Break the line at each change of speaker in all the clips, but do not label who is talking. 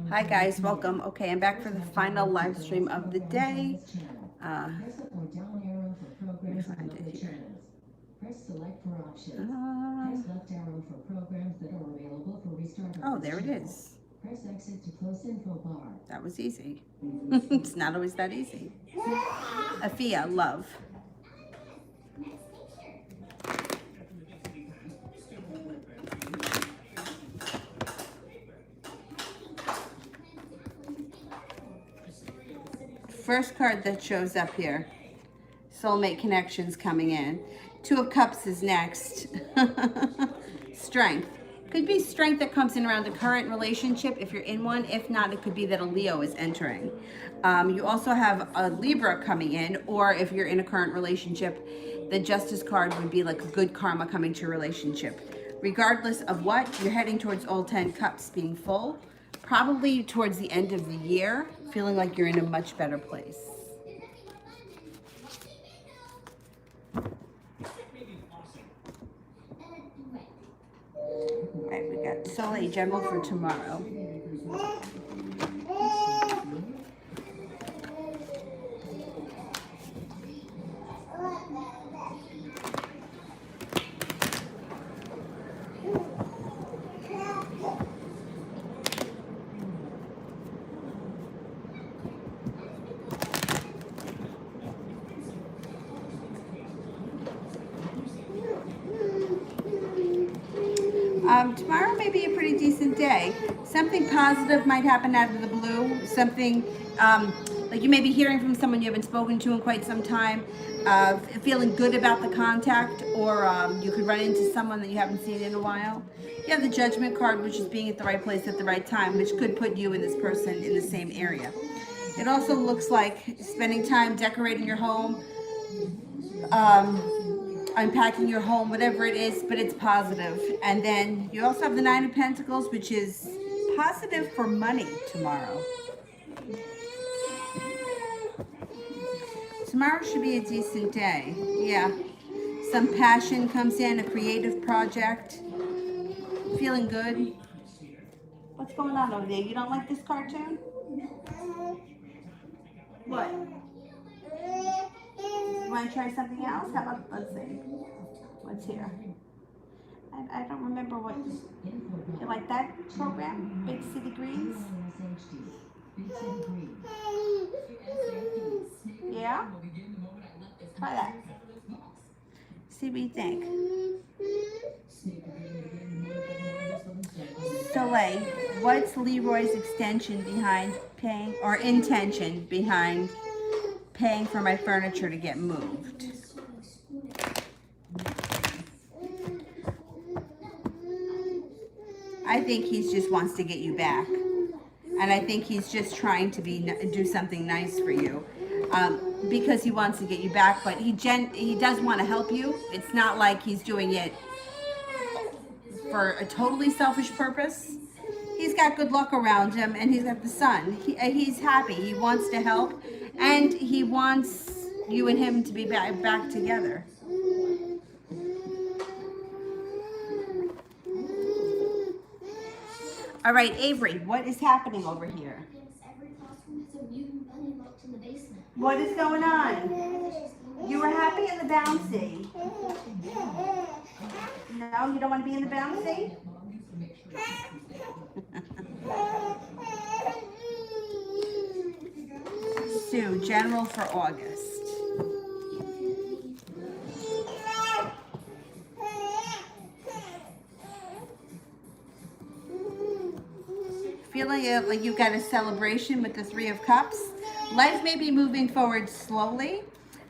Hi guys, welcome. Okay, I'm back for the final live stream of the day. Let me find it here. Oh, there it is. That was easy. It's not always that easy. Afia, love. First card that shows up here. Soulmate connections coming in. Two of Cups is next. Strength. Could be strength that comes in around the current relationship if you're in one. If not, it could be that a Leo is entering. You also have a Libra coming in, or if you're in a current relationship, the Justice card would be like a good karma coming to your relationship. Regardless of what, you're heading towards all 10 cups being full. Probably towards the end of the year, feeling like you're in a much better place. All right, we got Soleil General for tomorrow. Tomorrow may be a pretty decent day. Something positive might happen out of the blue. Something like you may be hearing from someone you haven't spoken to in quite some time, feeling good about the contact, or you could run into someone that you haven't seen in a while. You have the Judgment card, which is being at the right place at the right time, which could put you and this person in the same area. It also looks like spending time decorating your home, unpacking your home, whatever it is, but it's positive. And then you also have the Nine of Pentacles, which is positive for money tomorrow. Tomorrow should be a decent day. Yeah. Some passion comes in, a creative project. Feeling good. What's going on over there? You don't like this cartoon? What? You want to try something else? How about, let's see. What's here? I don't remember what. You like that program? Big City Greens? Yeah? Try that. See what you think. Soleil, what's Leroy's extension behind paying, or intention behind paying for my furniture to get moved? I think he just wants to get you back. And I think he's just trying to do something nice for you. Because he wants to get you back, but he does want to help you. It's not like he's doing it for a totally selfish purpose. He's got good luck around him, and he's got the sun. He's happy. He wants to help, and he wants you and him to be back together. All right, Avery, what is happening over here? What is going on? You were happy in the bouncy. No, you don't want to be in the bouncy? Sue, General for August. Feeling like you've got a celebration with the Three of Cups. Life may be moving forward slowly,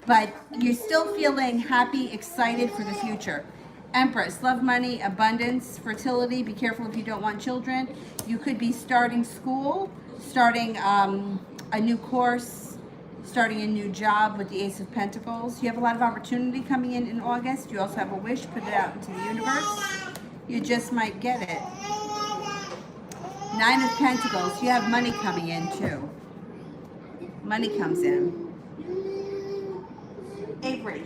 but you're still feeling happy, excited for the future. Empress, love, money, abundance, fertility. Be careful if you don't want children. You could be starting school, starting a new course, starting a new job with the Ace of Pentacles. You have a lot of opportunity coming in August. You also have a wish, put it out into the universe. You just might get it. Nine of Pentacles, you have money coming in too. Money comes in. Avery,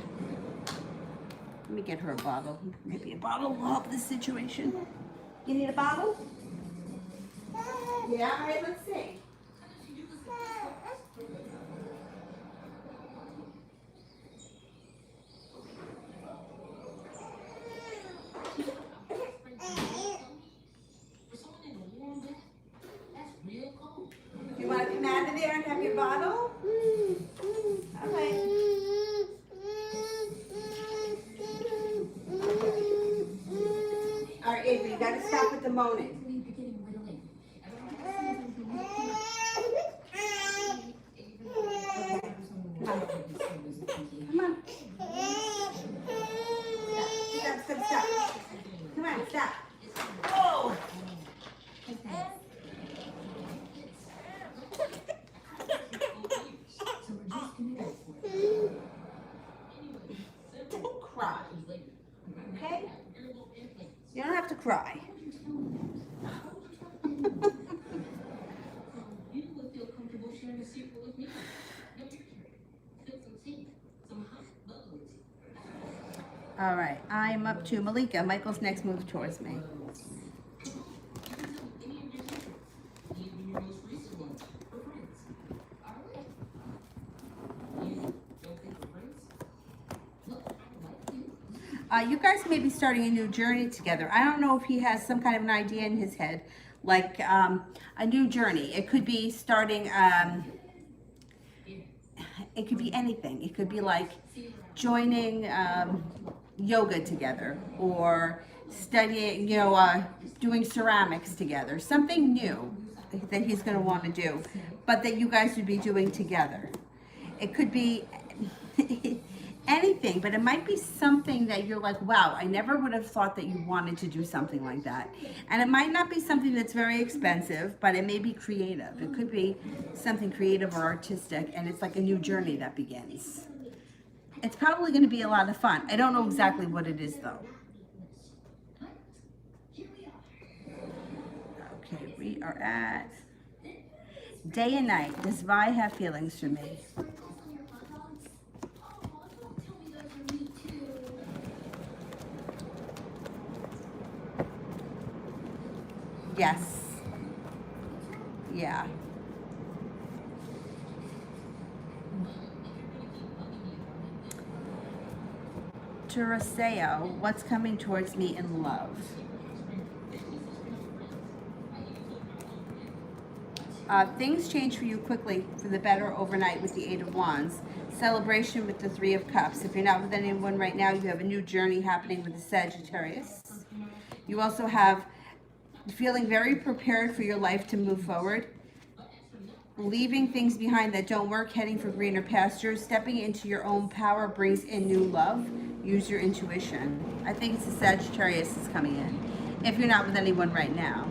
let me get her a bottle. Maybe a bottle will help this situation. You need a bottle? Yeah, all right, let's see. You want to come out of there and have your bottle? All right. All right, Avery, you got to stop with the moaning. Come on. Stop. Come on, stop. Oh. Don't cry. Okay? You don't have to cry. All right, I'm up to Malika. Michael's next move towards me. You guys may be starting a new journey together. I don't know if he has some kind of an idea in his head, like a new journey. It could be starting, it could be anything. It could be like joining yoga together, or studying, doing ceramics together. Something new that he's going to want to do, but that you guys would be doing together. It could be anything, but it might be something that you're like, wow, I never would have thought that you wanted to do something like that. And it might not be something that's very expensive, but it may be creative. It could be something creative or artistic, and it's like a new journey that begins. It's probably going to be a lot of fun. I don't know exactly what it is, though. Okay, we are at day and night. Does Vi have feelings for me? Yes. Yeah. Teraseo, what's coming towards me in love? Things change for you quickly for the better overnight with the Eight of Wands. Celebration with the Three of Cups. If you're not with anyone right now, you have a new journey happening with the Sagittarius. You also have feeling very prepared for your life to move forward. Leaving things behind that don't work, heading for greener pastures. Stepping into your own power brings in new love. Use your intuition. I think it's the Sagittarius that's coming in, if you're not with anyone right now.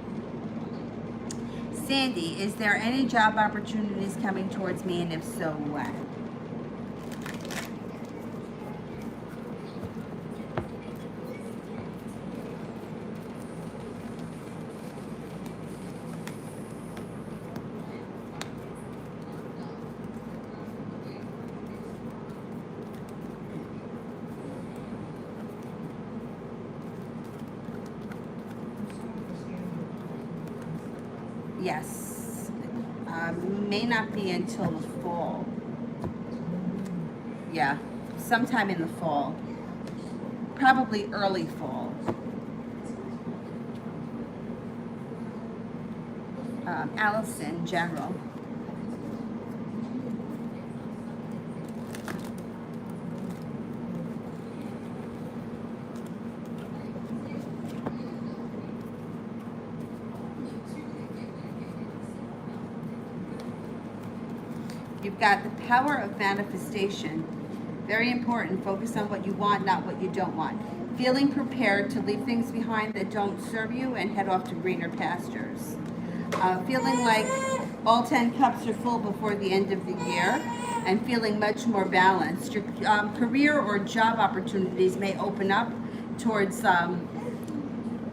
Sandy, is there any job opportunities coming towards me, and if so, when? Yes, may not be until the fall. Yeah, sometime in the fall, probably early fall. Allison, general. You've got the power of manifestation. Very important. Focus on what you want, not what you don't want. Feeling prepared to leave things behind that don't serve you and head off to greener pastures. Feeling like all 10 cups are full before the end of the year, and feeling much more balanced. Your career or job opportunities may open up towards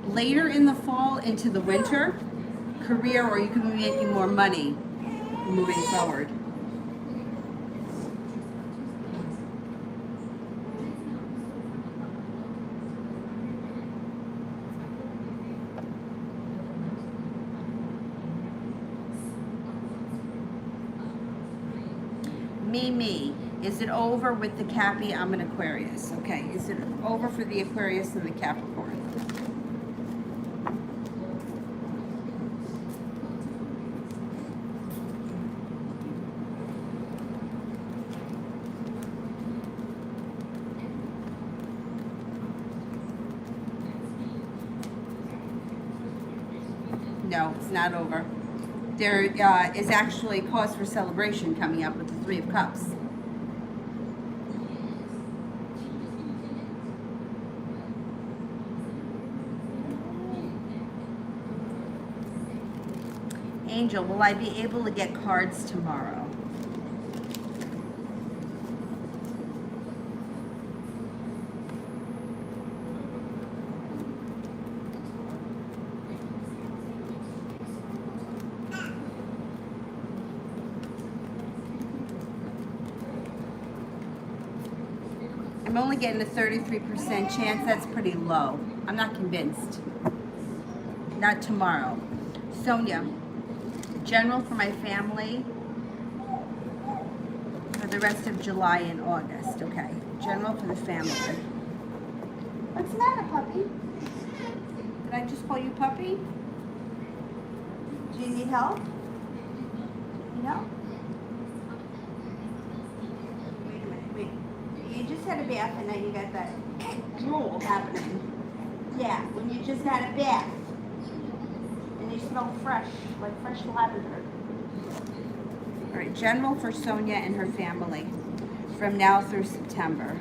later in the fall into the winter. Career, or you can be making more money moving forward. Me. Is it over with the Cappy? I'm an Aquarius. Okay. Is it over for the Aquarius and the Capricorn? No, it's not over. There is actually cause for celebration coming up with the Three of Cups. Angel, will I be able to get cards tomorrow? I'm only getting a 33% chance. That's pretty low. I'm not convinced. Not tomorrow. Sonia, general for my family for the rest of July and August. Okay. General for the family. What's the matter, puppy? Did I just call you puppy? Do you need help? No? Wait a minute, wait. You just had a bath and now you got that drool happening. Yeah, when you just had a bath. And you smell fresh, like fresh lavender. All right, general for Sonia and her family from now through September.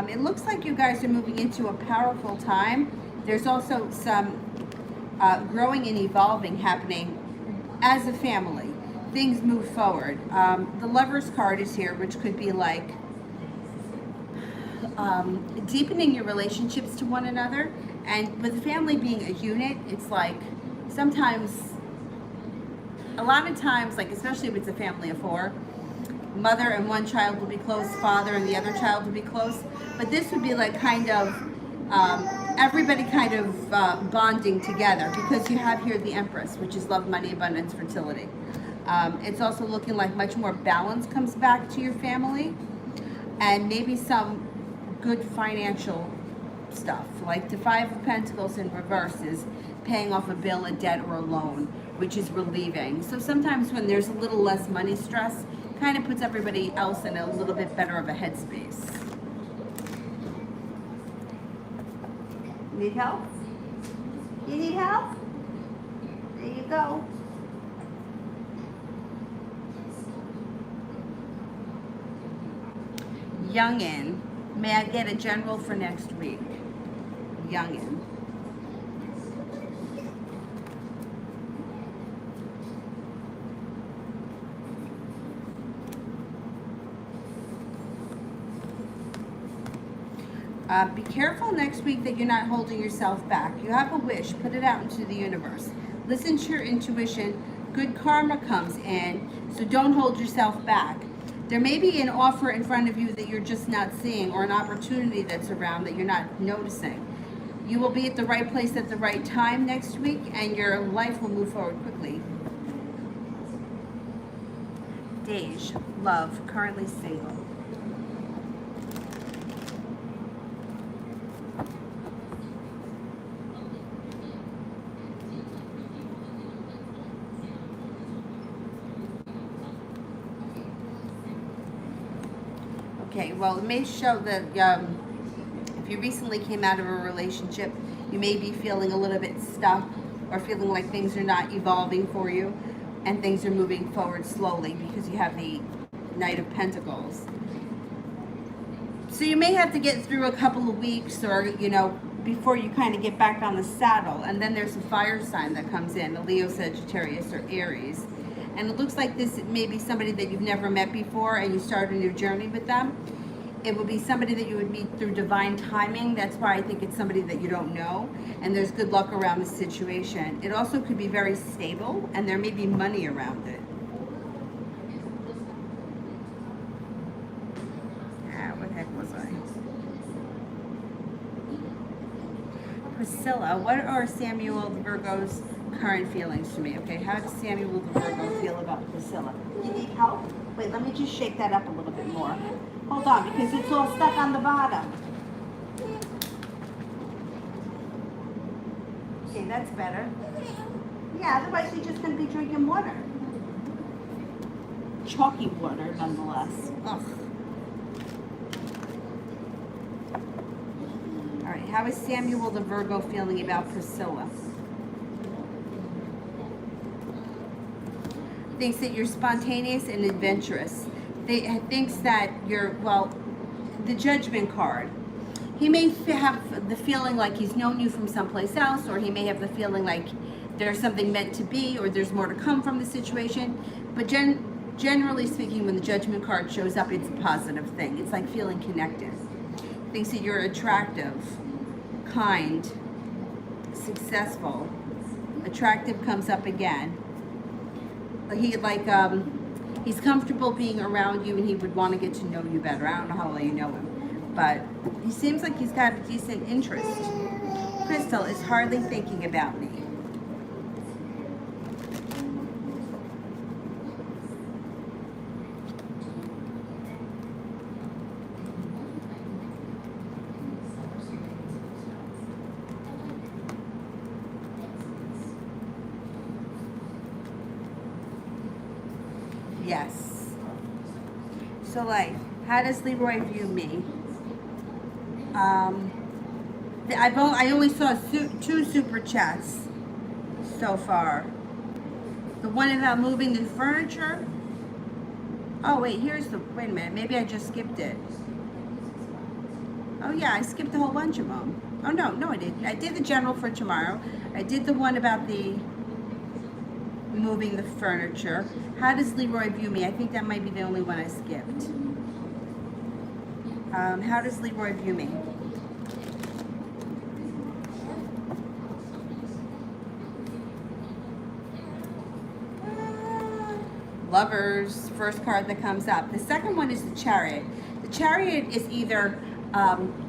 It looks like you guys are moving into a powerful time. There's also some growing and evolving happening as a family. Things move forward. The Lover's card is here, which could be like deepening your relationships to one another. And with family being a unit, it's like sometimes, a lot of times, like especially if it's a family of four, mother and one child will be close, father and the other child will be close. But this would be like kind of everybody kind of bonding together, because you have here the Empress, which is love, money, abundance, fertility. It's also looking like much more balance comes back to your family, and maybe some good financial stuff. Like the Five of Pentacles in reverse is paying off a bill, a debt, or a loan, which is relieving. So sometimes when there's a little less money stress, kind of puts everybody else in a little bit better of a headspace. Need help? You need help? There you go. Youngin. May I get a general for next week? Youngin. Be careful next week that you're not holding yourself back. You have a wish, put it out into the universe. Listen to your intuition. Good karma comes in, so don't hold yourself back. There may be an offer in front of you that you're just not seeing, or an opportunity that's around that you're not noticing. You will be at the right place at the right time next week, and your life will move forward quickly. Dej, love, currently single. Okay, well, it may show that if you recently came out of a relationship, you may be feeling a little bit stuck, or feeling like things are not evolving for you and things are moving forward slowly, because you have the Knight of Pentacles. So you may have to get through a couple of weeks, or, you know, before you kind of get back on the saddle. And then there's a fire sign that comes in, a Leo, Sagittarius, or Aries. And it looks like this may be somebody that you've never met before, and you start a new journey with them. It would be somebody that you would meet through divine timing. That's why I think it's somebody that you don't know, and there's good luck around the situation. It also could be very stable, and there may be money around it. What the heck was I? Priscilla, what are Samuel Virgo's current feelings to me. Okay, how does Samuel the Virgo feel about Priscilla? You need help? Wait, let me just shake that up a little bit more. Hold on, because it's all stuck on the bottom. Okay, that's better. Yeah, otherwise you're just going to be drinking water. Chalky water, nonetheless. Ugh. All right, how is Samuel the Virgo feeling about Priscilla? Thinks that you're spontaneous and adventurous. Thinks that you're, well, the Judgment card. He may have the feeling like he's known you from someplace else, or he may have the feeling like there's something meant to be, or there's more to come from the situation. But generally speaking, when the Judgment card shows up, it's a positive thing. It's like feeling connected. Thinks that you're attractive, kind, successful. Attractive comes up again. He's comfortable being around you, and he would want to get to know you better. I don't know how well you know him, but he seems like he's got a decent interest. Crystal is hardly thinking about me. Yes. So, like, how does Leroy view me? I only saw two super chats so far. The one about moving the furniture. Oh wait, wait a minute. Maybe I just skipped it. Oh yeah, I skipped a whole bunch of them. Oh no, I didn't. I did the general for tomorrow. I did the one about the moving the furniture. How does Leroy view me? I think that might be the only one I skipped. How does Leroy view me? Lovers, first card that comes up. The second one is the Chariot. The Chariot is either,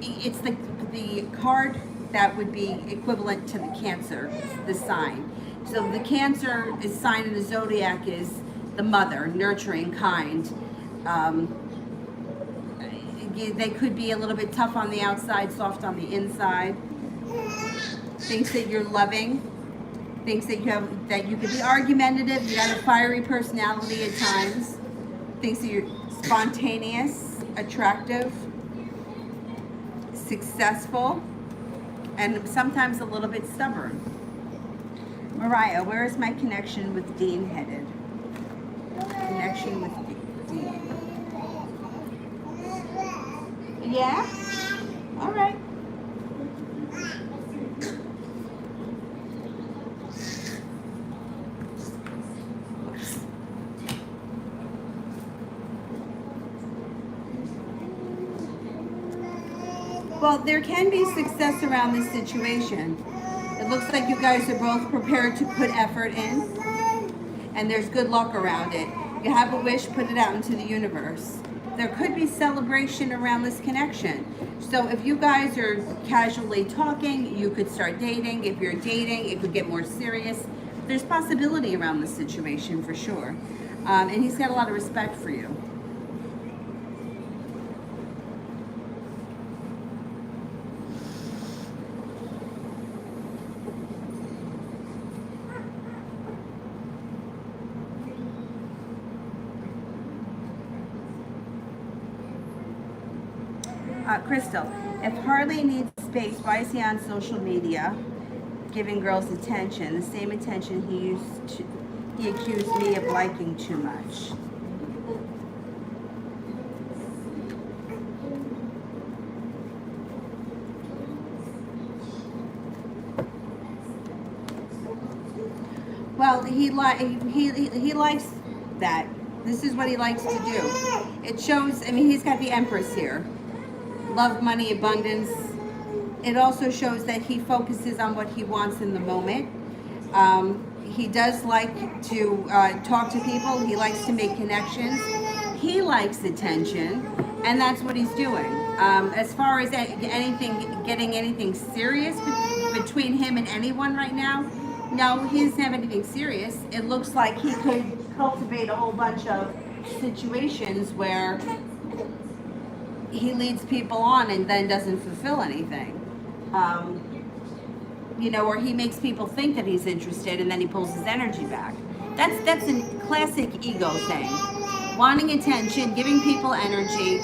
it's the card that would be equivalent to the Cancer, the sign. So the Cancer sign in the zodiac is the mother, nurturing, kind. They could be a little bit tough on the outside, soft on the inside. Thinks that you're loving. Thinks that you could be argumentative. You got a fiery personality at times. Thinks that you're spontaneous, attractive, successful, and sometimes a little bit stubborn. Mariah, where is my connection with Dean headed? Connection with Dean. Yeah? All right. Well, there can be success around this situation. It looks like you guys are both prepared to put effort in, and there's good luck around it. You have a wish, put it out into the universe. There could be celebration around this connection. So if you guys are casually talking, you could start dating. If you're dating, it could get more serious. There's possibility around this situation for sure. And he's got a lot of respect for you. Crystal, if Harley needs space, why is he on social media giving girls attention? The same attention he accused me of liking too much. Well, he likes that. This is what he likes to do. It shows, I mean, he's got the Empress here. Love, money, abundance. It also shows that he focuses on what he wants in the moment. He does like to talk to people. He likes to make connections. He likes attention, and that's what he's doing. As far as getting anything serious between him and anyone right now, No, he doesn't have anything serious. It looks like he could cultivate a whole bunch of situations where he leads people on and then doesn't fulfill anything. You know, or he makes people think that he's interested and then he pulls his energy back. That's a classic ego thing. Wanting attention, giving people energy,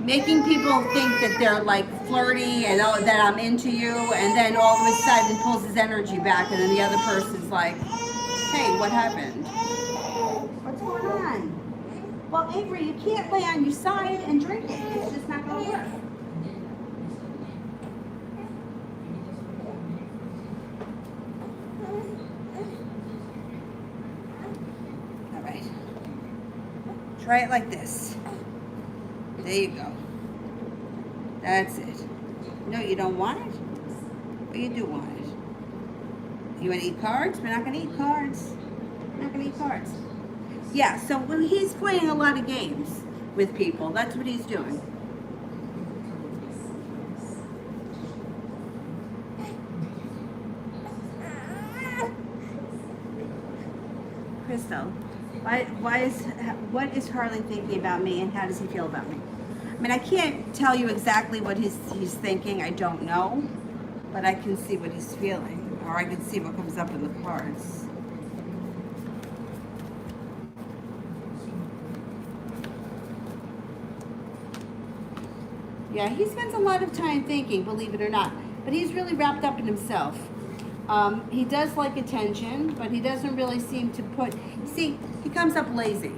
making people think that they're like flirty and oh, that I'm into you, and then all of a sudden pulls his energy back, and then the other person's like, hey, what happened? What's going on? Well, Avery, you can't lay on your side and drink it. It's just not going to work. All right. Try it like this. There you go. That's it. No, you don't want it? Or you do want it? You want to eat cards? We're not going to eat cards. We're not going to eat cards. Yeah, so when he's playing a lot of games with people, that's what he's doing. Crystal, what is Harley thinking about me, and how does he feel about me? I mean, I can't tell you exactly what he's thinking. I don't know, but I can see what he's feeling, or I can see what comes up in the cards. Yeah, he spends a lot of time thinking, believe it or not, but he's really wrapped up in himself. He does like attention, but he doesn't really seem to put, see, he comes up lazy.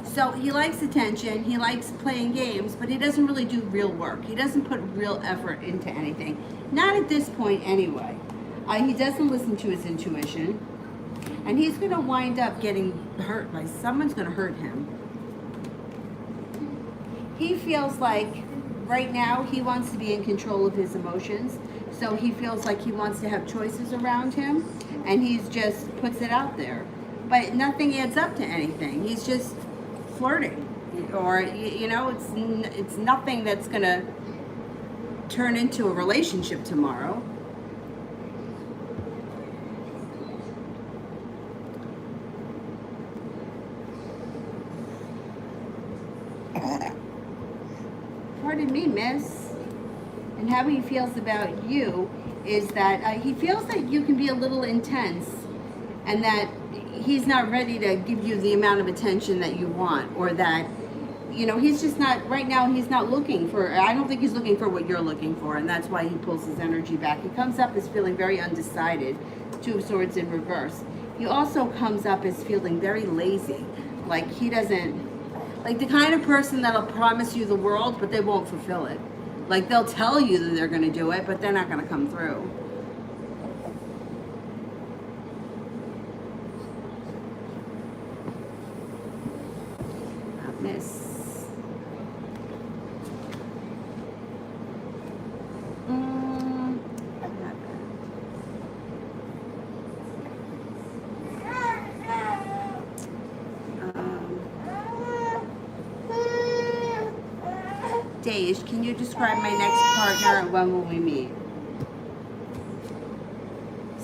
So he likes attention, he likes playing games, but he doesn't really do real work. He doesn't put real effort into anything. Not at this point anyway. He doesn't listen to his intuition, and he's gonna wind up getting hurt by, someone's gonna hurt him. He feels like right now he wants to be in control of his emotions, so he feels like he wants to have choices around him, and he's just puts it out there. But nothing adds up to anything. He's just flirting, or you know, it's nothing that's gonna turn into a relationship tomorrow. Pardon me, miss. And how he feels about you is that he feels that you can be a little intense, and that he's not ready to give you the amount of attention that you want, or that, you know, he's just not, right now he's not looking for, I don't think he's looking for what you're looking for, and that's why he pulls his energy back. He comes up as feeling very undecided, Two of Swords in reverse. He also comes up as feeling very lazy, like he doesn't, like the kind of person that'll promise you the world, but they won't fulfill it. Like they'll tell you that they're gonna do it, but they're not gonna come through. Miss. Dej, can you describe my next partner and when will we meet?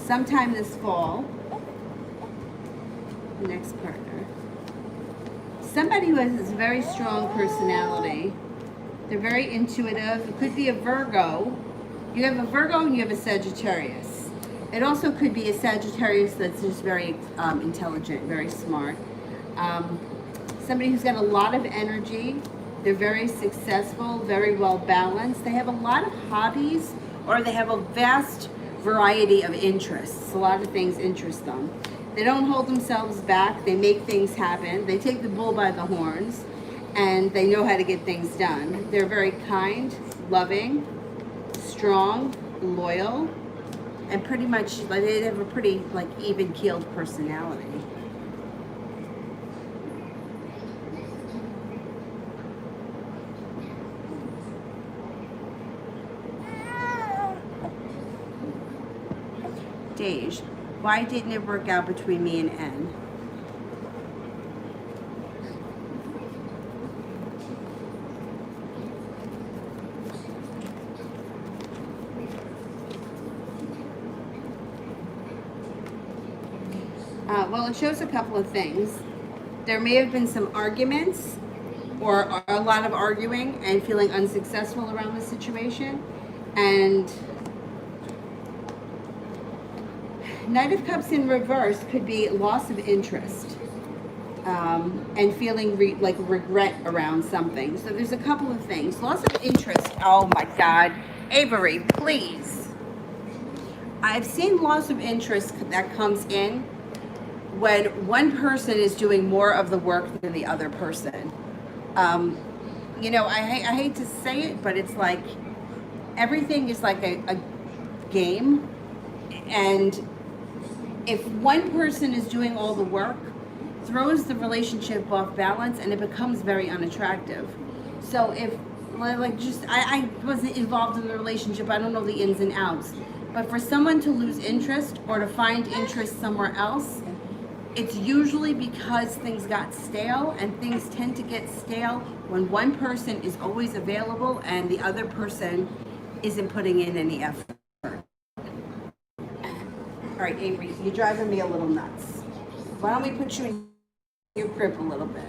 Sometime this fall. Next partner. Somebody who has a very strong personality. They're very intuitive. It could be a Virgo. You have a Virgo and you have a Sagittarius. It also could be a Sagittarius that's just very intelligent, very smart. Somebody who's got a lot of energy. They're very successful, very well balanced. They have a lot of hobbies, or they have a vast variety of interests. A lot of things interest them. They don't hold themselves back. They make things happen. They take the bull by the horns, and they know how to get things done. They're very kind, loving, strong, loyal, and pretty much, like, they have a pretty like even-keeled personality. Dej, why didn't it work out between me and N? Well, it shows a couple of things. There may have been some arguments or a lot of arguing and feeling unsuccessful around the situation. And Knight of Cups in reverse could be loss of interest, and feeling like regret around something. So there's a couple of things. Loss of interest. Oh my God. Avery, please. I've seen loss of interest that comes in when one person is doing more of the work than the other person. I hate to say it, but it's like everything is like a game. And if one person is doing all the work, throws the relationship off balance and it becomes very unattractive. So if I wasn't involved in the relationship, I don't know the ins and outs, but for someone to lose interest or to find interest somewhere else, it's usually because things got stale, and things tend to get stale when one person is always available and the other person isn't putting in any effort. All right, Avery, you're driving me a little nuts. Why don't we put you in your crib a little bit?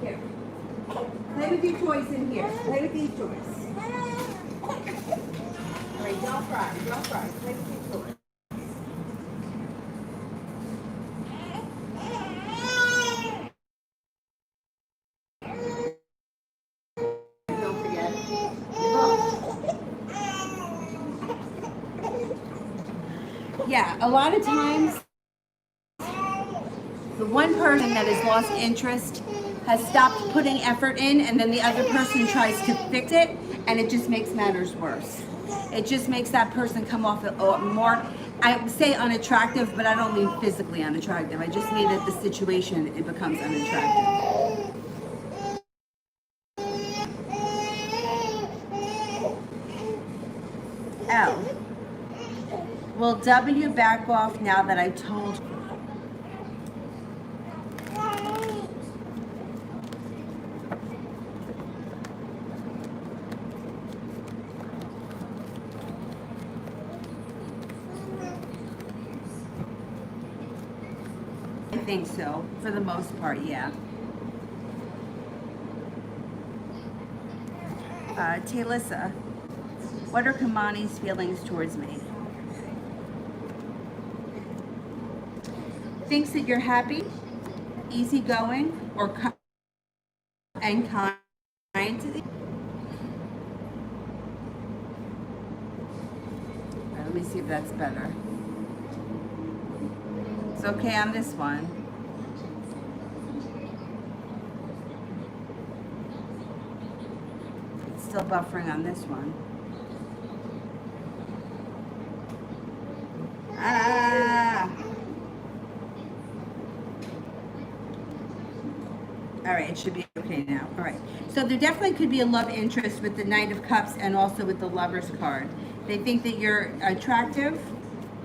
Here. Play with your toys in here. Play with these toys. All right, don't cry. Don't cry. Play with your toys. Don't forget. Yeah, a lot of times the one person that has lost interest has stopped putting effort in, and then the other person tries to fix it, and it just makes matters worse. It just makes that person come off more, I say unattractive, but I don't mean physically unattractive. I just mean that the situation, it becomes unattractive. L. Will W back off now that I told you? I think so, for the most part, yeah. Taylissa, what are Kamani's feelings towards me? Thinks that you're happy, easygoing, and kind to the. Let me see if that's better. It's okay on this one. It's still buffering on this one. All right, it should be okay now. All right. So there definitely could be a love interest with the Knight of Cups and also with the Lover's card. They think that you're attractive,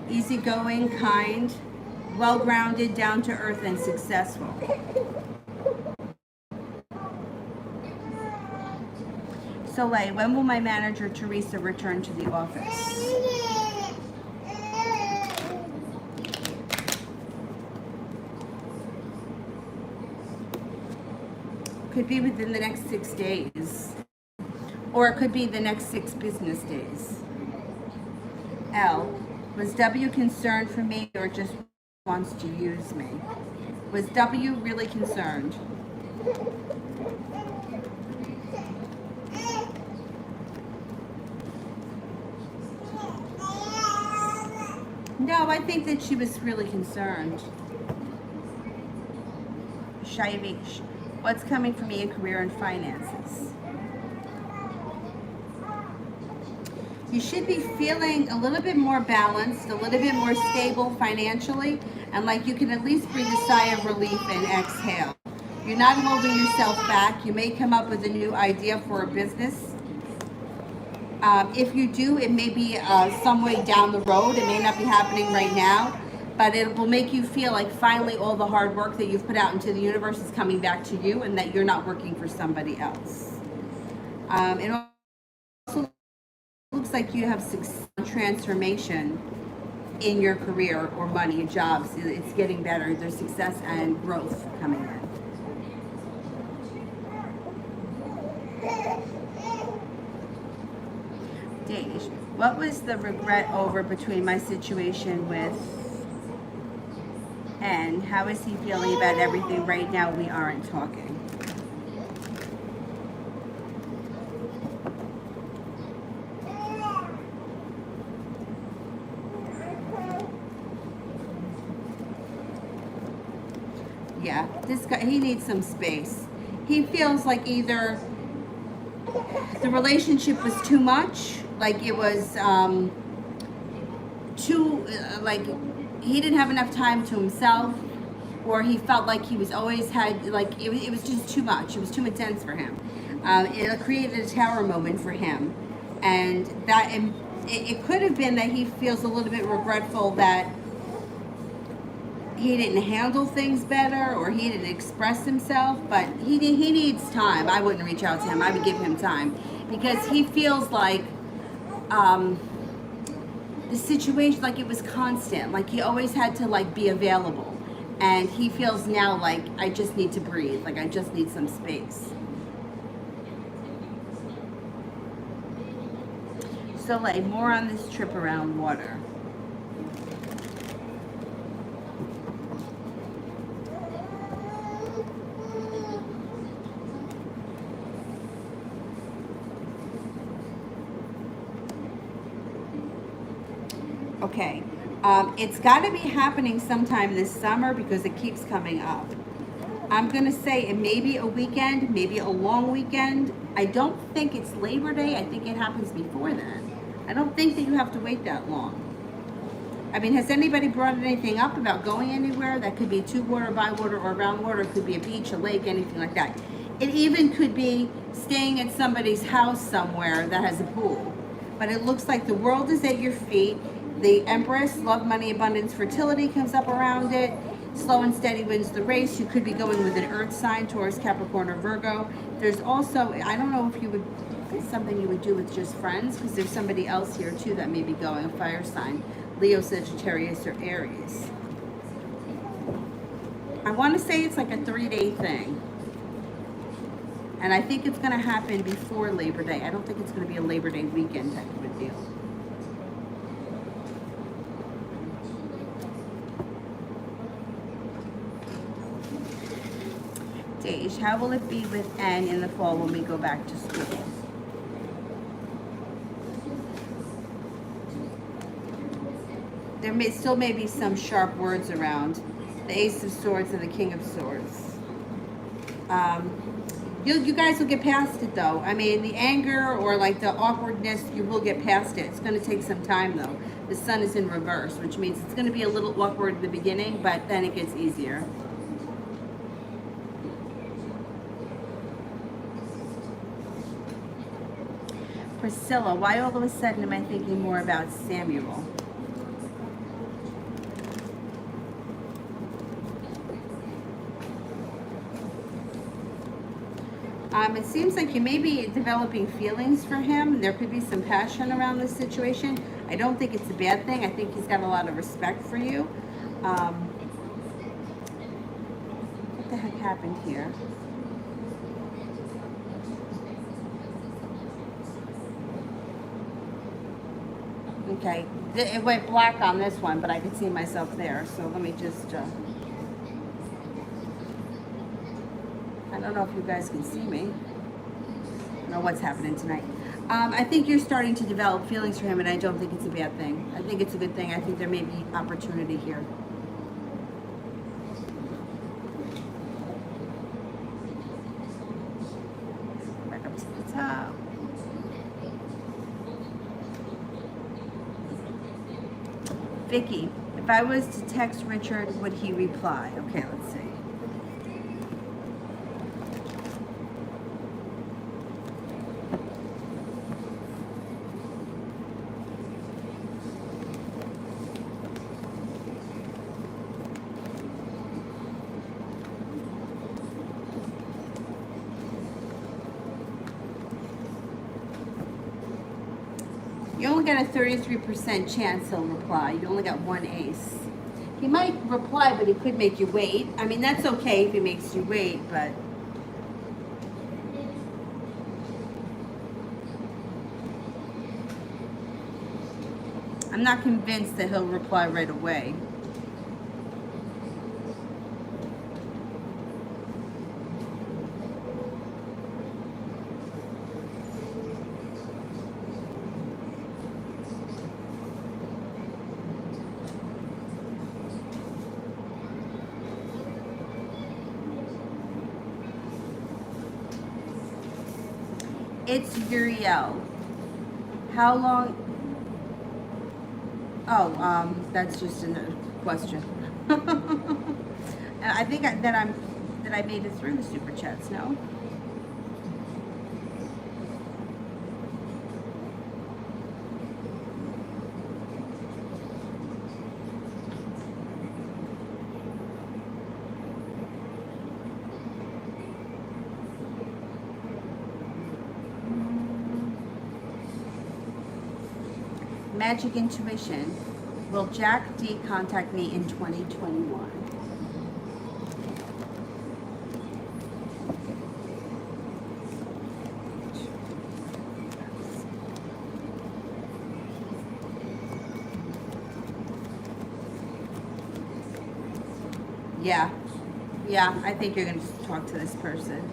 easygoing, kind, well-grounded, down-to-earth, and successful. Soleil, when will my manager, Teresa, return to the office? Could be within the next 6 days, or it could be the next 6 business days. L, was W concerned for me or just wants to use me? Was W really concerned? No, I think that she was really concerned. Shivy, what's coming for me in career and finances? You should be feeling a little bit more balanced, a little bit more stable financially, and like you can at least breathe a sigh of relief and exhale. You're not holding yourself back. You may come up with a new idea for a business. If you do, it may be some way down the road. It may not be happening right now, but it will make you feel like finally all the hard work that you've put out into the universe is coming back to you, and that you're not working for somebody else. also looks like you have success, transformation in your career or money and jobs. It's getting better. There's success and growth coming in. Danish. What was the regret over between my situation with N? How is he feeling about everything right now? We aren't talking. Yeah, this guy, he needs some space. He feels like either the relationship was too much, like it was too, like he didn't have enough time to himself, or he felt like he was always had, like it was just too much. It was too intense for him. It created a tower moment for him. And that it could have been that he feels a little bit regretful that he didn't handle things better or he didn't express himself, but he needs time. I wouldn't reach out to him. I would give him time because he feels like the situation, like it was constant, like he always had to like be available, and he feels now like I just need to breathe, like I just need some space. So like more on this trip around water. Okay, it's got to be happening sometime this summer because it keeps coming up. I'm going to say it may be a weekend, maybe a long weekend. I don't think it's Labor Day. I think it happens before that. I don't think that you have to wait that long. I mean, has anybody brought anything up about going anywhere? That could be to water, by water, or around water. It could be a beach, a lake, anything like that. It even could be staying at somebody's house somewhere that has a pool. But it looks like the world is at your feet. The Empress, love, money, abundance, fertility comes up around it. Slow and steady wins the race. You could be going with an earth sign, Taurus, Capricorn, or Virgo. There's also, I don't know if you would, it's something you would do with just friends, because there's somebody else here too that may be going, a fire sign, Leo, Sagittarius, or Aries. I want to say it's like a 3-day thing. And I think it's going to happen before Labor Day. I don't think it's going to be a Labor Day weekend type of a deal. Dej, how will it be with N in the fall when we go back to school? There may still may be some sharp words around the Ace of Swords and the King of Swords. You guys will get past it though. I mean, the anger or like the awkwardness, you will get past it. It's going to take some time though. The sun is in reverse, which means it's going to be a little awkward at the beginning, but then it gets easier. Priscilla, why all of a sudden am I thinking more about Samuel? It seems like you may be developing feelings for him. There could be some passion around this situation. I don't think it's a bad thing. I think he's got a lot of respect for you. What the heck happened here? Okay, it went black on this one, but I could see myself there. So let me just, I don't know if you guys can see me. I don't know what's happening tonight. I think you're starting to develop feelings for him, and I don't think it's a bad thing. I think it's a good thing. I think there may be opportunity here. Back up to the top. Vicky, if I was to text Richard, would he reply? Okay, let's see. got a 33% chance he'll reply. You only got one ace. He might reply, but he could make you wait. I mean, that's okay if he makes you wait, but... I'm not convinced that he'll reply right away. It's Uriel. How long? Oh, that's just a question. I think that I made it through the super chats. No. Magic Intuition. Will Jack D contact me in 2021? Yeah, I think you're going to talk to this person.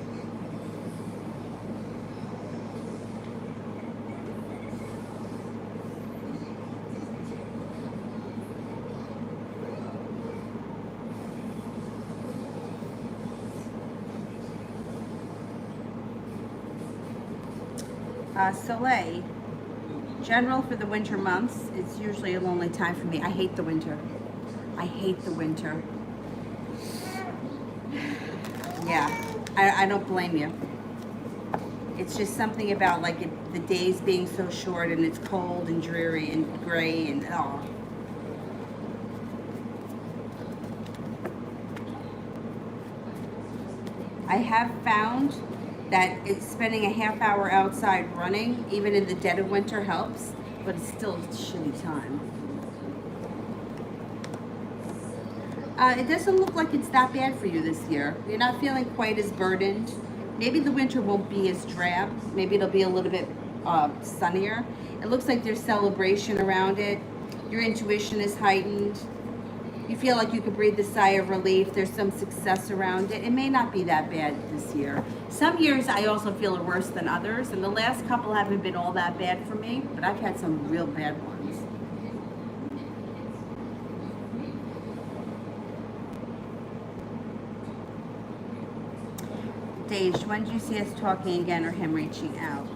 Soleil, general for the winter months. It's usually a lonely time for me. I hate the winter. I hate the winter. Yeah, I don't blame you. It's just something about like the days being so short and it's cold and dreary and gray and oh. I have found that it's spending a half hour outside running, even in the dead of winter, helps, but it's still a shitty time. It doesn't look like it's that bad for you this year. You're not feeling quite as burdened. Maybe the winter won't be as drab. Maybe it'll be a little bit sunnier. It looks like there's celebration around it. Your intuition is heightened. You feel like you could breathe a sigh of relief. There's some success around it. It may not be that bad this year. Some years I also feel are worse than others, and the last couple haven't been all that bad for me, but I've had some real bad ones. Dej, when do you see us talking again or him reaching out?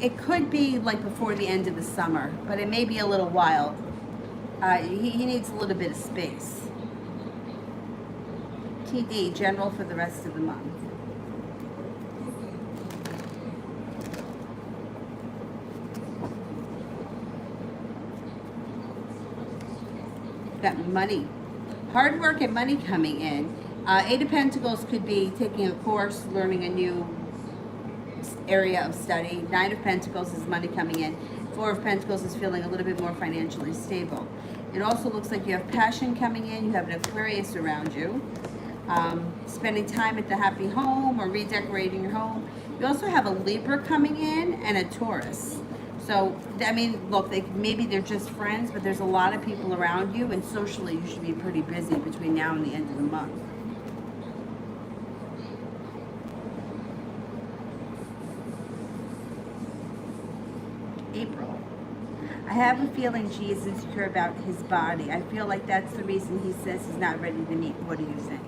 It could be like before the end of the summer, but it may be a little while. He needs a little bit of space. TD, general for the rest of the month. Got money. Hard work and money coming in. Eight of Pentacles could be taking a course, learning a new area of study. Nine of Pentacles is money coming in. Four of Pentacles is feeling a little bit more financially stable. It also looks like you have passion coming in. You have an Aquarius around you. Spending time at the happy home or redecorating your home. You also have a Libra coming in and a Taurus. So, I mean, look, maybe they're just friends, but there's a lot of people around you, and socially you should be pretty busy between now and the end of the month. April. I have a feeling G is insecure about his body. I feel like that's the reason he says he's not ready to meet. What do you think?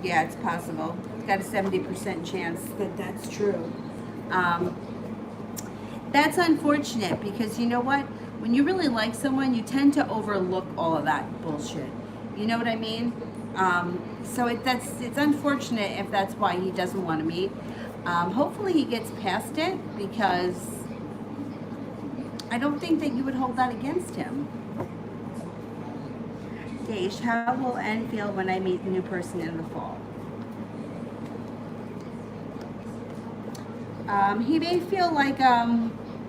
Yeah, it's possible. It's got a 70% chance that that's true. Um, that's unfortunate because you know what? When you really like someone, you tend to overlook all of that bullshit. You know what I mean? So it's unfortunate if that's why he doesn't want to meet. Hopefully he gets past it because I don't think that you would hold that against him. Gage, how will N feel when I meet a new person in the fall? He may feel like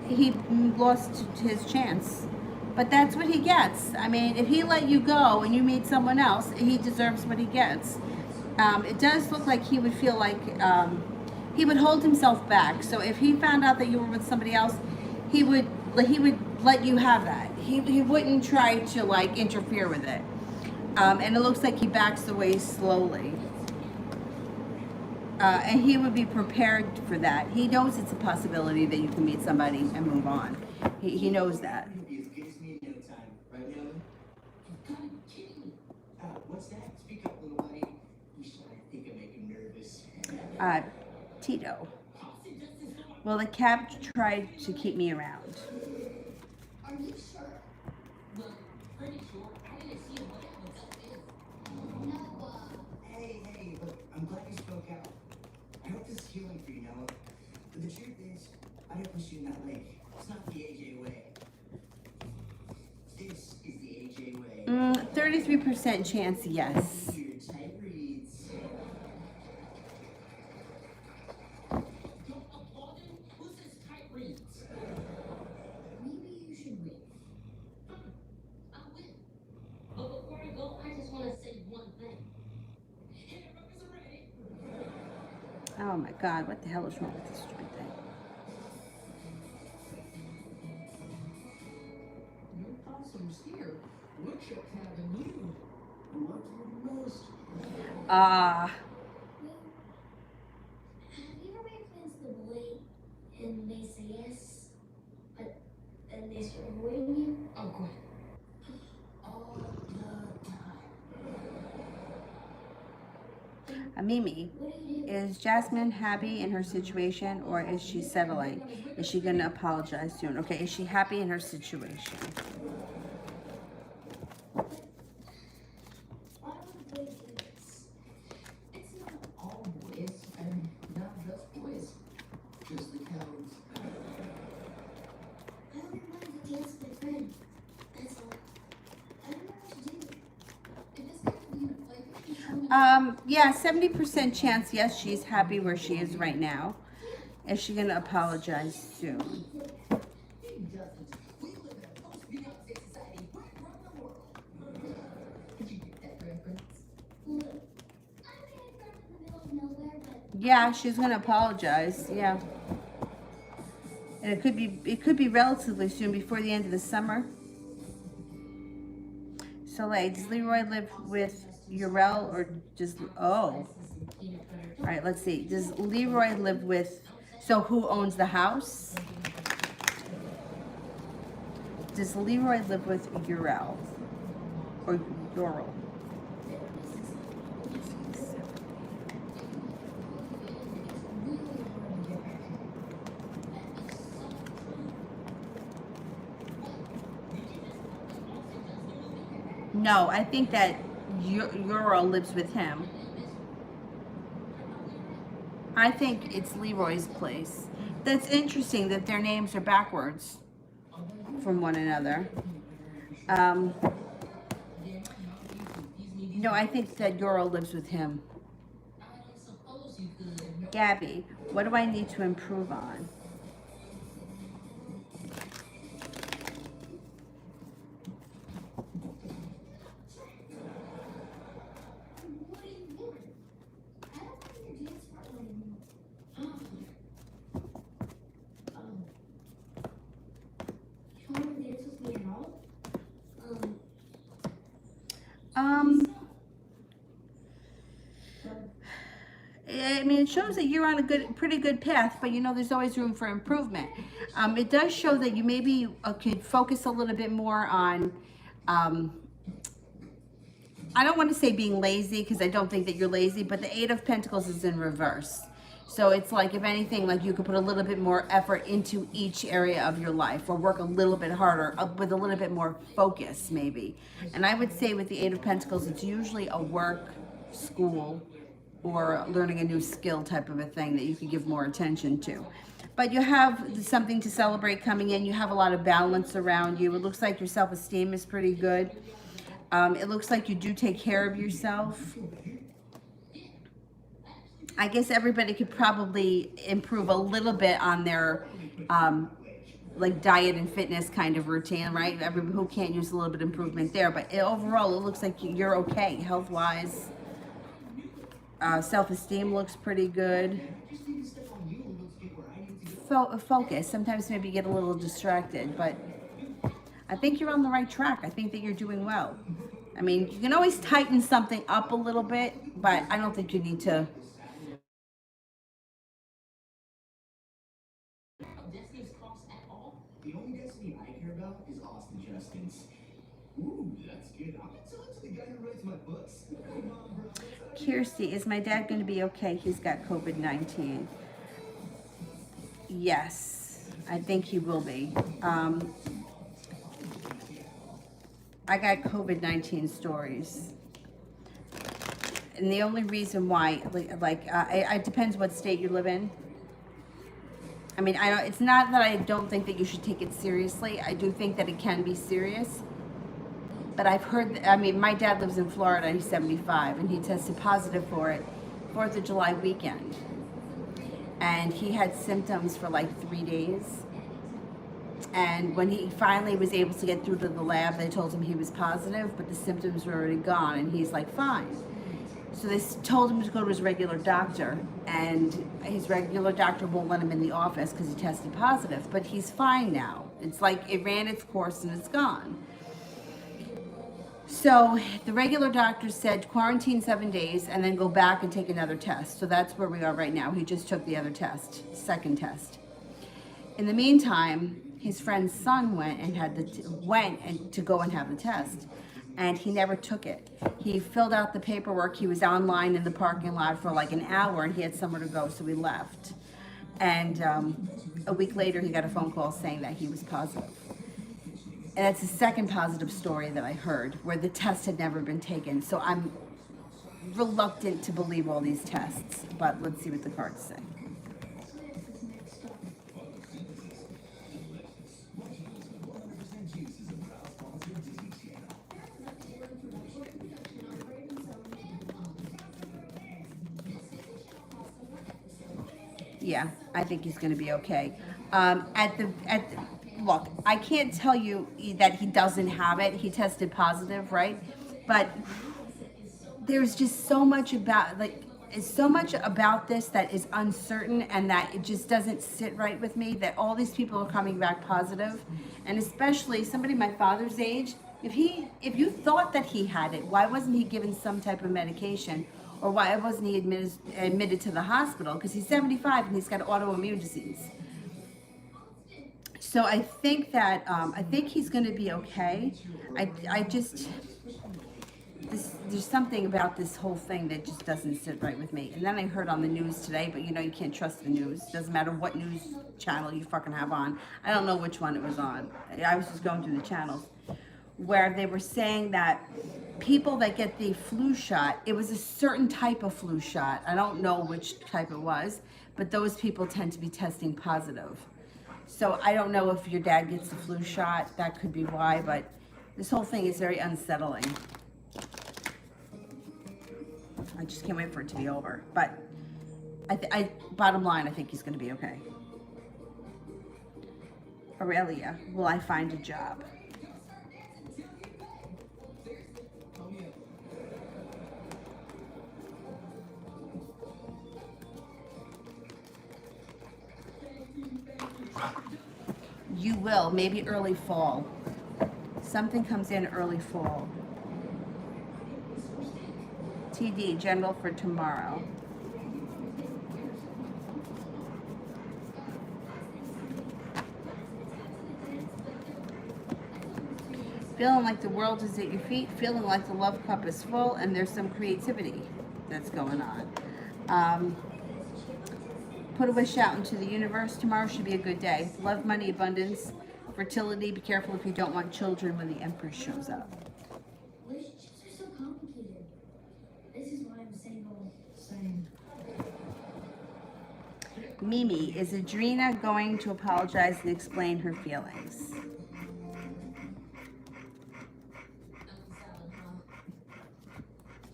he lost his chance, but that's what he gets. I mean, if he let you go and you meet someone else, he deserves what he gets. It does look like he would feel like he would hold himself back. So if he found out that you were with somebody else, he would let you have that. He wouldn't try to like interfere with it. And it looks like he backs away slowly. And he would be prepared for that. He knows it's a possibility that you can meet somebody and move on. He knows that. Tito. Well, the cab tried to keep me around.
Are you sure? Well, pretty sure. I didn't see what happened. Noah. Hey, look, I'm glad you spoke out. I hope this is healing for you, Noah. But the truth is, I didn't push you in that lake. It's not the AJ way. This is the AJ way.
33% chance, yes.
Your tight reads. Who says tight reads? Maybe you should win. I'll win. But before I go, I just want to say one thing.
Oh my God, what the hell is wrong with this stupid thing?
No possums here. Woodchuck having you. What do you most?
Ah.
Have you ever made plans with a boy and they say yes, but then they start avoiding you?
Oh, good. All the time.
Mimi,
What do you do?
is Jasmine happy in her situation or is she settling? Is she going to apologize soon? Okay, is she happy in her situation?
Why would boys do this?
It's not all boys, and not just boys. Just the cowards.
I only wanted to dance with my friend. That's all. I don't know what to do.
It is kind of you, like,
Yeah, 70% chance, yes, she's happy where she is right now. Is she going to apologize soon?
he doesn't. We live in a post-Beyonce society. We run the world. Did you get that reference?
Look, I made a friend in the middle of nowhere, but
Yeah, she's going to apologize. Yeah. And it could be relatively soon, before the end of the summer. Soleil, does Leroy live with Urel or just all right, let's see. Does Leroy live with, so who owns the house? Does Leroy live with Urel or Ural? No, I think that Ural lives with him. I think it's Leroy's place. That's interesting that their names are backwards from one another. No, I think that Ural lives with him. Gabby, what do I need to improve on?
what do you want? I don't want to be your dance partner anymore. You don't want to dance with me at all?
I mean, it shows that you're on a pretty good path, but you know, there's always room for improvement. It does show that you maybe could focus a little bit more on I don't want to say being lazy because I don't think that you're lazy, but the Eight of Pentacles is in reverse. So it's like, if anything, like you could put a little bit more effort into each area of your life, or work a little bit harder with a little bit more focus maybe. And I would say with the Eight of Pentacles, it's usually a work, school, or learning a new skill type of a thing that you could give more attention to. But you have something to celebrate coming in. You have a lot of balance around you. It looks like your self-esteem is pretty good. It looks like you do take care of yourself. I guess everybody could probably improve a little bit on their like diet and fitness kind of routine, right? Everybody who can't use a little bit of improvement there, but overall it looks like you're okay health-wise. Self-esteem looks pretty good. Focus. Sometimes maybe you get a little distracted, but I think you're on the right track. I think that you're doing well. I mean, you can always tighten something up a little bit, but I don't think you need to.
The only destiny I care about is Austin Justin's. Ooh, that's good. I'm gonna tell it to the guy who writes my books. Come on, bro.
Kirsty, is my dad going to be okay? He's got COVID-19. Yes, I think he will be. I got COVID-19 stories. And the only reason why, it depends what state you live in. I mean, it's not that I don't think that you should take it seriously. I do think that it can be serious. But I've heard, I mean, my dad lives in Florida, he's 75, and he tested positive for it 4th of July weekend. And he had symptoms for like 3 days. And when he finally was able to get through to the lab, they told him he was positive, but the symptoms were already gone, and he's like, fine. So they told him to go to his regular doctor, and his regular doctor won't let him in the office because he tested positive, but he's fine now. It's like it ran its course and it's gone. So the regular doctor said quarantine 7 days and then go back and take another test. So that's where we are right now. He just took the other test, second test. In the meantime, his friend's son went to go and have the test, and he never took it. He filled out the paperwork. He was online in the parking lot for like an hour, and he had somewhere to go, so he left. And a week later, he got a phone call saying that he was positive. And it's the second positive story that I heard where the test had never been taken. So I'm reluctant to believe all these tests, but let's see what the cards say. Yeah, I think he's going to be okay. Look, I can't tell you that he doesn't have it. He tested positive, right? But there's just so much about this that is uncertain, and that it just doesn't sit right with me, that all these people are coming back positive. And especially somebody my father's age, if you thought that he had it, why wasn't he given some type of medication? Or why wasn't he admitted to the hospital? Because he's 75 and he's got autoimmune disease. So I think that I think he's going to be okay. There's something about this whole thing that just doesn't sit right with me. And then I heard on the news today, but you can't trust the news. Doesn't matter what news channel you fucking have on. I don't know which one it was on. I was just going through the channels, where they were saying that people that get the flu shot, it was a certain type of flu shot. I don't know which type it was, but those people tend to be testing positive. So I don't know if your dad gets the flu shot. That could be why, but this whole thing is very unsettling. I just can't wait for it to be over. But bottom line, I think he's going to be okay. Aurelia, will I find a job? You will, maybe early fall. Something comes in early fall. TD, general for tomorrow. Feeling like the world is at your feet, feeling like the love cup is full, and there's some creativity that's going on. Put a wish out into the universe. Tomorrow should be a good day. Love, money, abundance, fertility. Be careful if you don't want children when the Empress shows up.
Relationships are so complicated. This is why I'm single.
Same.
Mimi, is Adrena going to apologize and explain her feelings?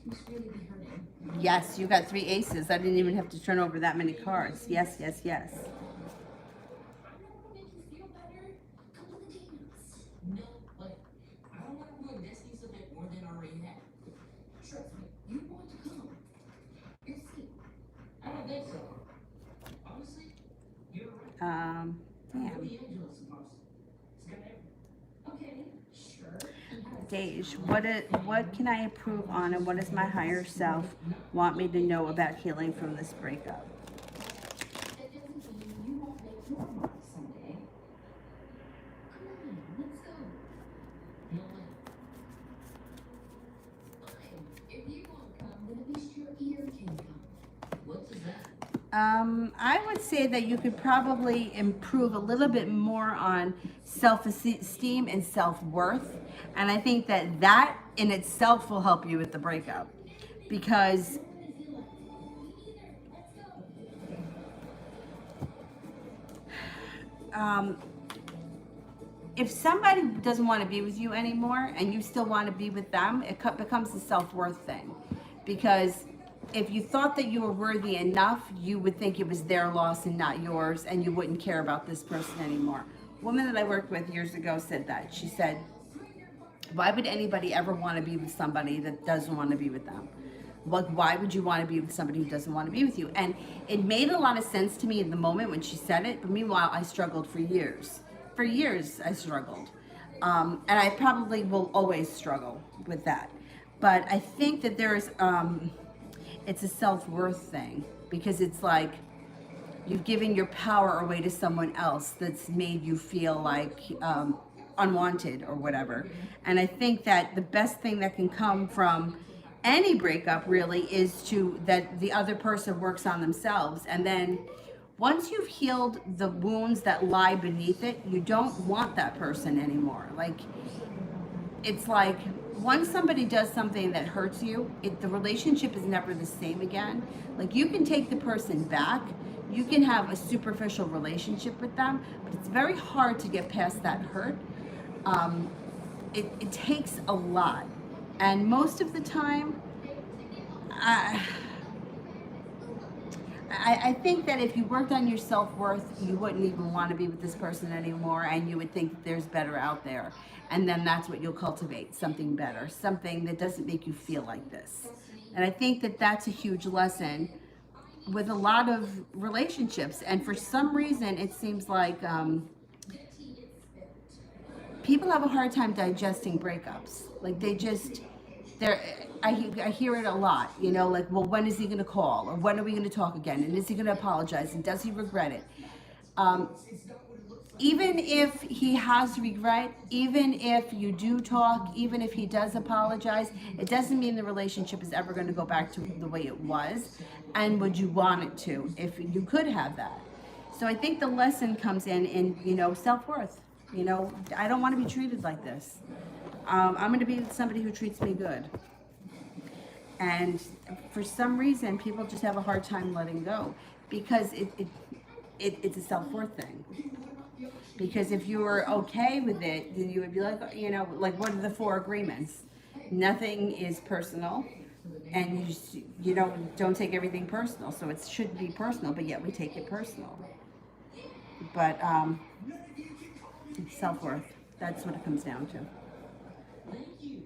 Must really be hurting.
Yes, you got 3 aces. I didn't even have to turn over that many cards. Yes, yes, yes.
I know it'll make you feel better. Come to the dance.
No, but I don't want to ruin Destiny's a bit more than already had. Trust me, you want to come. It's it. I don't think so. Honestly, you're right. I'm
Yeah.
really Angela's supposed. It's got everything. Okay, sure.
Dej, what can I improve on, and what does my higher self want me to know about healing from this breakup?
It doesn't mean you won't make your mark someday. Come on, let's go.
No way.
Fine. If you won't come, then at least your ear can come.
What does that?
I would say that you could probably improve a little bit more on self-esteem and self-worth. And I think that that in itself will help you with the breakup. Because if somebody doesn't want to be with you anymore and you still want to be with them, it becomes a self-worth thing. Because if you thought that you were worthy enough, you would think it was their loss and not yours, and you wouldn't care about this person anymore. A woman that I worked with years ago said that. She said, why would anybody ever want to be with somebody that doesn't want to be with them? Like, why would you want to be with somebody who doesn't want to be with you? And it made a lot of sense to me in the moment when she said it, but meanwhile, I struggled for years. For years, I struggled. And I probably will always struggle with that. But I think that there is, it's a self-worth thing, because it's like you've given your power away to someone else that's made you feel like unwanted or whatever. And I think that the best thing that can come from any breakup really is that the other person works on themselves. And then once you've healed the wounds that lie beneath it, you don't want that person anymore. Like, it's like once somebody does something that hurts you, the relationship is never the same again. Like, you can take the person back, you can have a superficial relationship with them, but it's very hard to get past that hurt. It takes a lot, and most of the time, I think that if you worked on your self-worth, you wouldn't even want to be with this person anymore, and you would think that there's better out there. And then that's what you'll cultivate, something better, something that doesn't make you feel like this. And I think that that's a huge lesson with a lot of relationships. And for some reason, it seems like people have a hard time digesting breakups. Like, I hear it a lot, you know, like, well, when is he going to call? Or when are we going to talk again? And is he going to apologize? And does he regret it? Even if he has regret, even if you do talk, even if he does apologize, it doesn't mean the relationship is ever going to go back to the way it was. And would you want it to, if you could have that? So I think the lesson comes in, you know, self-worth. You know, I don't want to be treated like this. I'm going to be with somebody who treats me good. And for some reason, people just have a hard time letting go, because it's a self-worth thing. Because if you were okay with it, then you would be like, you know, like, what are the 4 agreements? Nothing is personal, and you don't take everything personal. So it should be personal, but yet we take it personal. But self-worth, that's what it comes down to.
Thank you.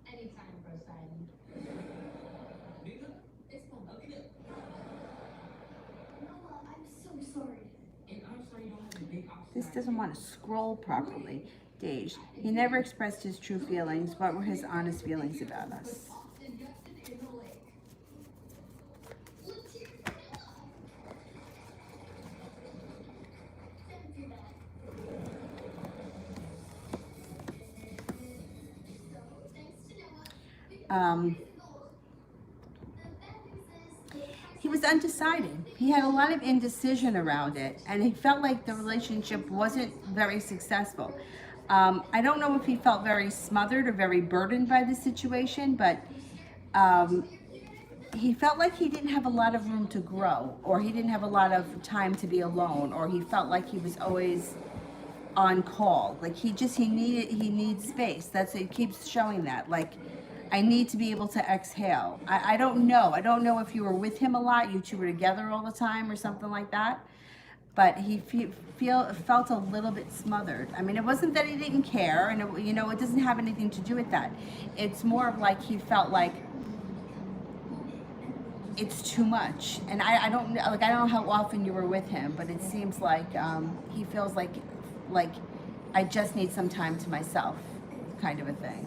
Anytime, bro, Simon. It's fun. Noah, I'm so sorry.
And I'm sorry you don't have a big
This doesn't want to scroll properly. Dej, he never expressed his true feelings. What were his honest feelings about us? he was undecided. He had a lot of indecision around it, and he felt like the relationship wasn't very successful. I don't know if he felt very smothered or very burdened by the situation, but um, he felt like he didn't have a lot of room to grow, or he didn't have a lot of time to be alone, or he felt like he was always on call. Like he needs space. That's it keeps showing that. Like, I need to be able to exhale. I don't know. I don't know if you were with him a lot, you two were together all the time or something like that. But he felt a little bit smothered. I mean, it wasn't that he didn't care, and it doesn't have anything to do with that. It's more of like he felt like it's too much. And I don't know, like, I don't know how often you were with him, but it seems like he feels like I just need some time to myself, kind of a thing.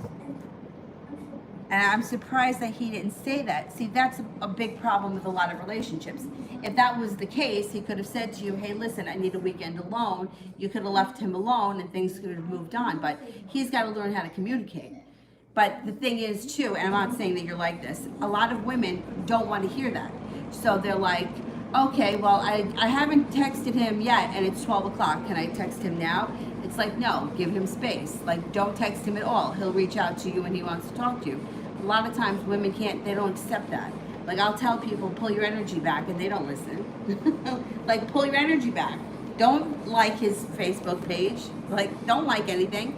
And I'm surprised that he didn't say that. See, that's a big problem with a lot of relationships. If that was the case, he could have said to you, hey, listen, I need a weekend alone. You could have left him alone and things could have moved on. But he's got to learn how to communicate. But the thing is, too, and I'm not saying that you're like this, a lot of women don't want to hear that. So they're like, okay, well, I haven't texted him yet, and it's 12 o'clock. Can I text him now? It's like, no, give him space. Like, don't text him at all. He'll reach out to you when he wants to talk to you. A lot of times women they don't accept that. Like, I'll tell people, pull your energy back, and they don't listen. Like, pull your energy back. Don't like his Facebook page. Like, don't like anything.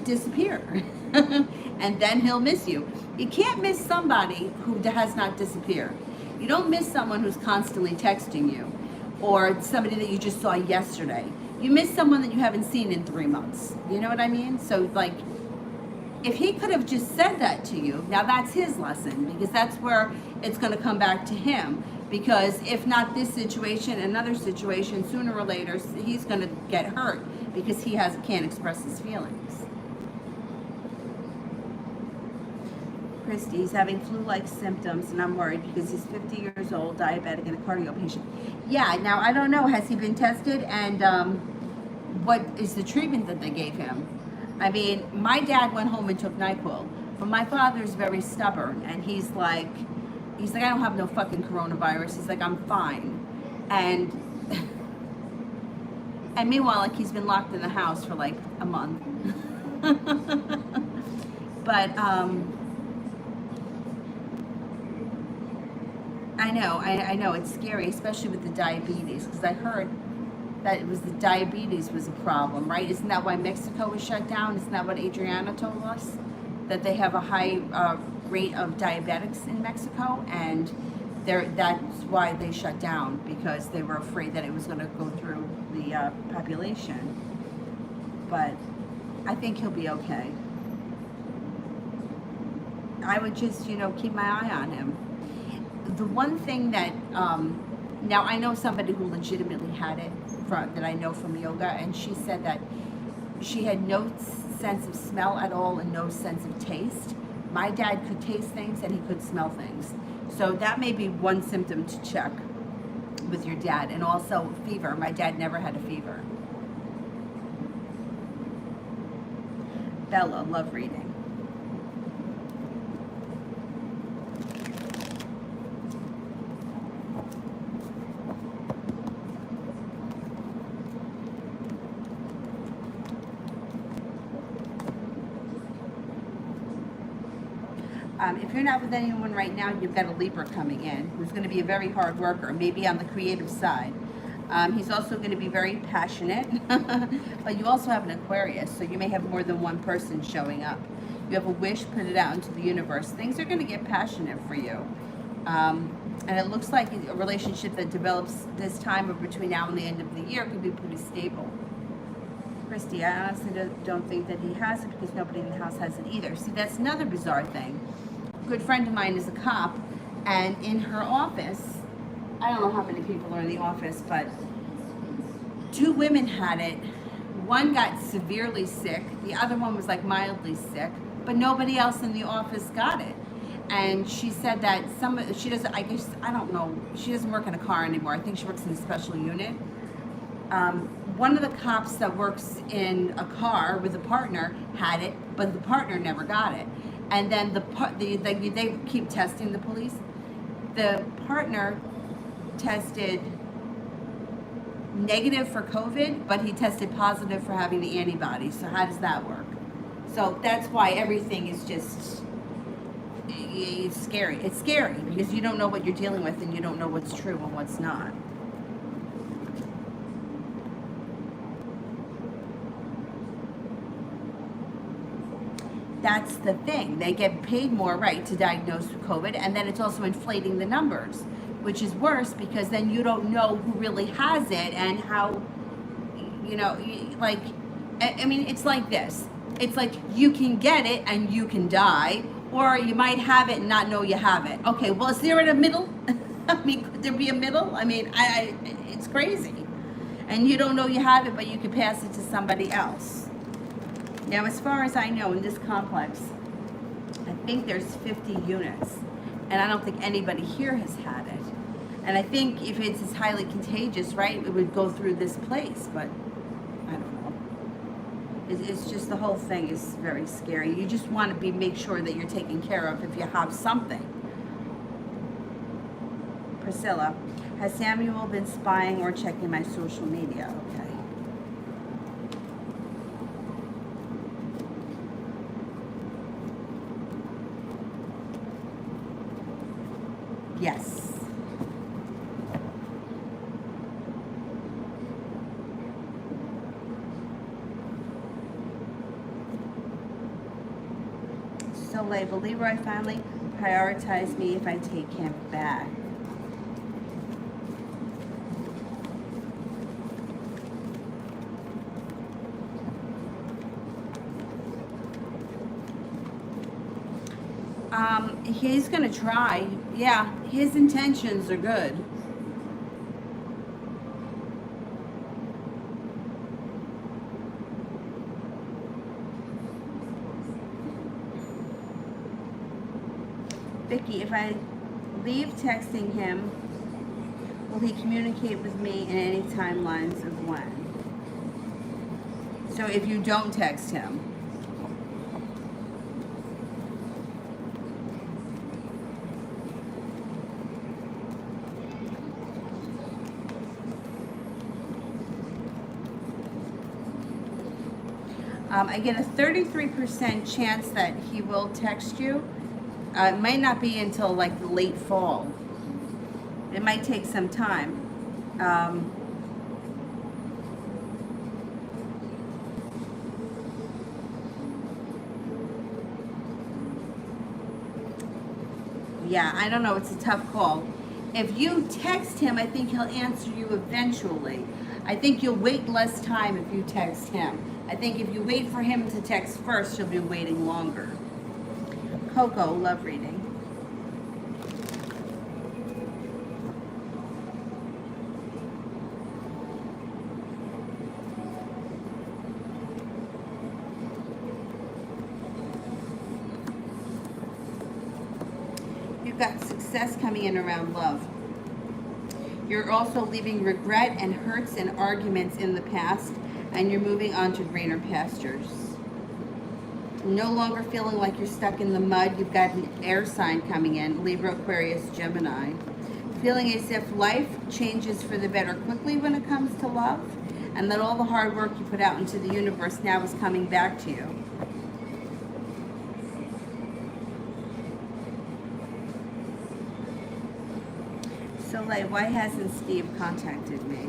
Disappear. And then he'll miss you. You can't miss somebody who has not disappeared. You don't miss someone who's constantly texting you, or somebody that you just saw yesterday. You miss someone that you haven't seen in 3 months. You know what I mean? So, like, if he could have just said that to you, now that's his lesson, because that's where it's going to come back to him. Because if not this situation, another situation, sooner or later, he's going to get hurt because he can't express his feelings. Christy, he's having flu-like symptoms, and I'm worried because he's 50 years old, diabetic, and a cardio patient. Yeah, now I don't know. Has he been tested? And what is the treatment that they gave him? I mean, my dad went home and took NyQuil, but my father's very stubborn, and he's like, I don't have no fucking coronavirus. He's like, I'm fine. And meanwhile, like, he's been locked in the house for like a month. But I know it's scary, especially with the diabetes, because I heard that it was the diabetes was a problem, right? Isn't that why Mexico was shut down? Isn't that what Adriana told us? That they have a high rate of diabetics in Mexico, and that's why they shut down, because they were afraid that it was going to go through the population. But I think he'll be okay. I would just, keep my eye on him. The one thing that, now I know somebody who legitimately had it, that I know from yoga, and she said that she had no sense of smell at all and no sense of taste. My dad could taste things and he could smell things. So that may be one symptom to check with your dad. And also fever. My dad never had a fever. Bella, love reading. If you're not with anyone right now, you've got a Libra coming in who's going to be a very hard worker, maybe on the creative side. He's also going to be very passionate, but you also have an Aquarius, so you may have more than one person showing up. You have a wish, put it out into the universe. Things are going to get passionate for you. And it looks like a relationship that develops this time or between now and the end of the year could be pretty stable. Christy, I honestly don't think that he has it, because nobody in the house has it either. See, that's another bizarre thing. A good friend of mine is a cop, and in her office, I don't know how many people are in the office, but 2 women had it. One got severely sick. The other one was like mildly sick, but nobody else in the office got it. And she said that she doesn't, I guess, I don't know, she doesn't work in a car anymore. I think she works in a special unit. One of the cops that works in a car with a partner had it, but the partner never got it. and then they keep testing the police. The partner tested negative for COVID, but he tested positive for having the antibodies. So how does that work? So that's why everything is just, it's scary. It's scary because you don't know what you're dealing with and you don't know what's true and what's not. That's the thing. They get paid more, right, to diagnose COVID, and then it's also inflating the numbers, which is worse because then you don't know who really has it and how, like, I mean, it's like this. It's like you can get it and you can die, or you might have it and not know you have it. Okay, well, is there a middle? I mean, could there be a middle? I mean, it's crazy. And you don't know you have it, but you can pass it to somebody else. Now, as far as I know, in this complex, I think there's 50 units, and I don't think anybody here has had it. And I think if it's as highly contagious, right, it would go through this place, but I don't know. It's just, the whole thing is very scary. You just want to make sure that you're taken care of if you have something. Priscilla, has Samuel been spying or checking my social media? Okay. Yes. Soleil, will Leroy finally prioritize me if I take him back? He's gonna try. Yeah, his intentions are good. Vicky, if I leave texting him, will he communicate with me in any timelines of when? So if you don't text him. I get a 33% chance that he will text you. It might not be until like the late fall. It might take some time. Yeah, I don't know. It's a tough call. If you text him, I think he'll answer you eventually. I think you'll wait less time if you text him. I think if you wait for him to text first, you'll be waiting longer. Coco, love reading. You've got success coming in around love. You're also leaving regret and hurts and arguments in the past, and you're moving on to greener pastures. No longer feeling like you're stuck in the mud. You've got an air sign coming in, Libra, Aquarius, Gemini. Feeling as if life changes for the better quickly when it comes to love, and that all the hard work you put out into the universe now is coming back to you. Soleil, why hasn't Steve contacted me?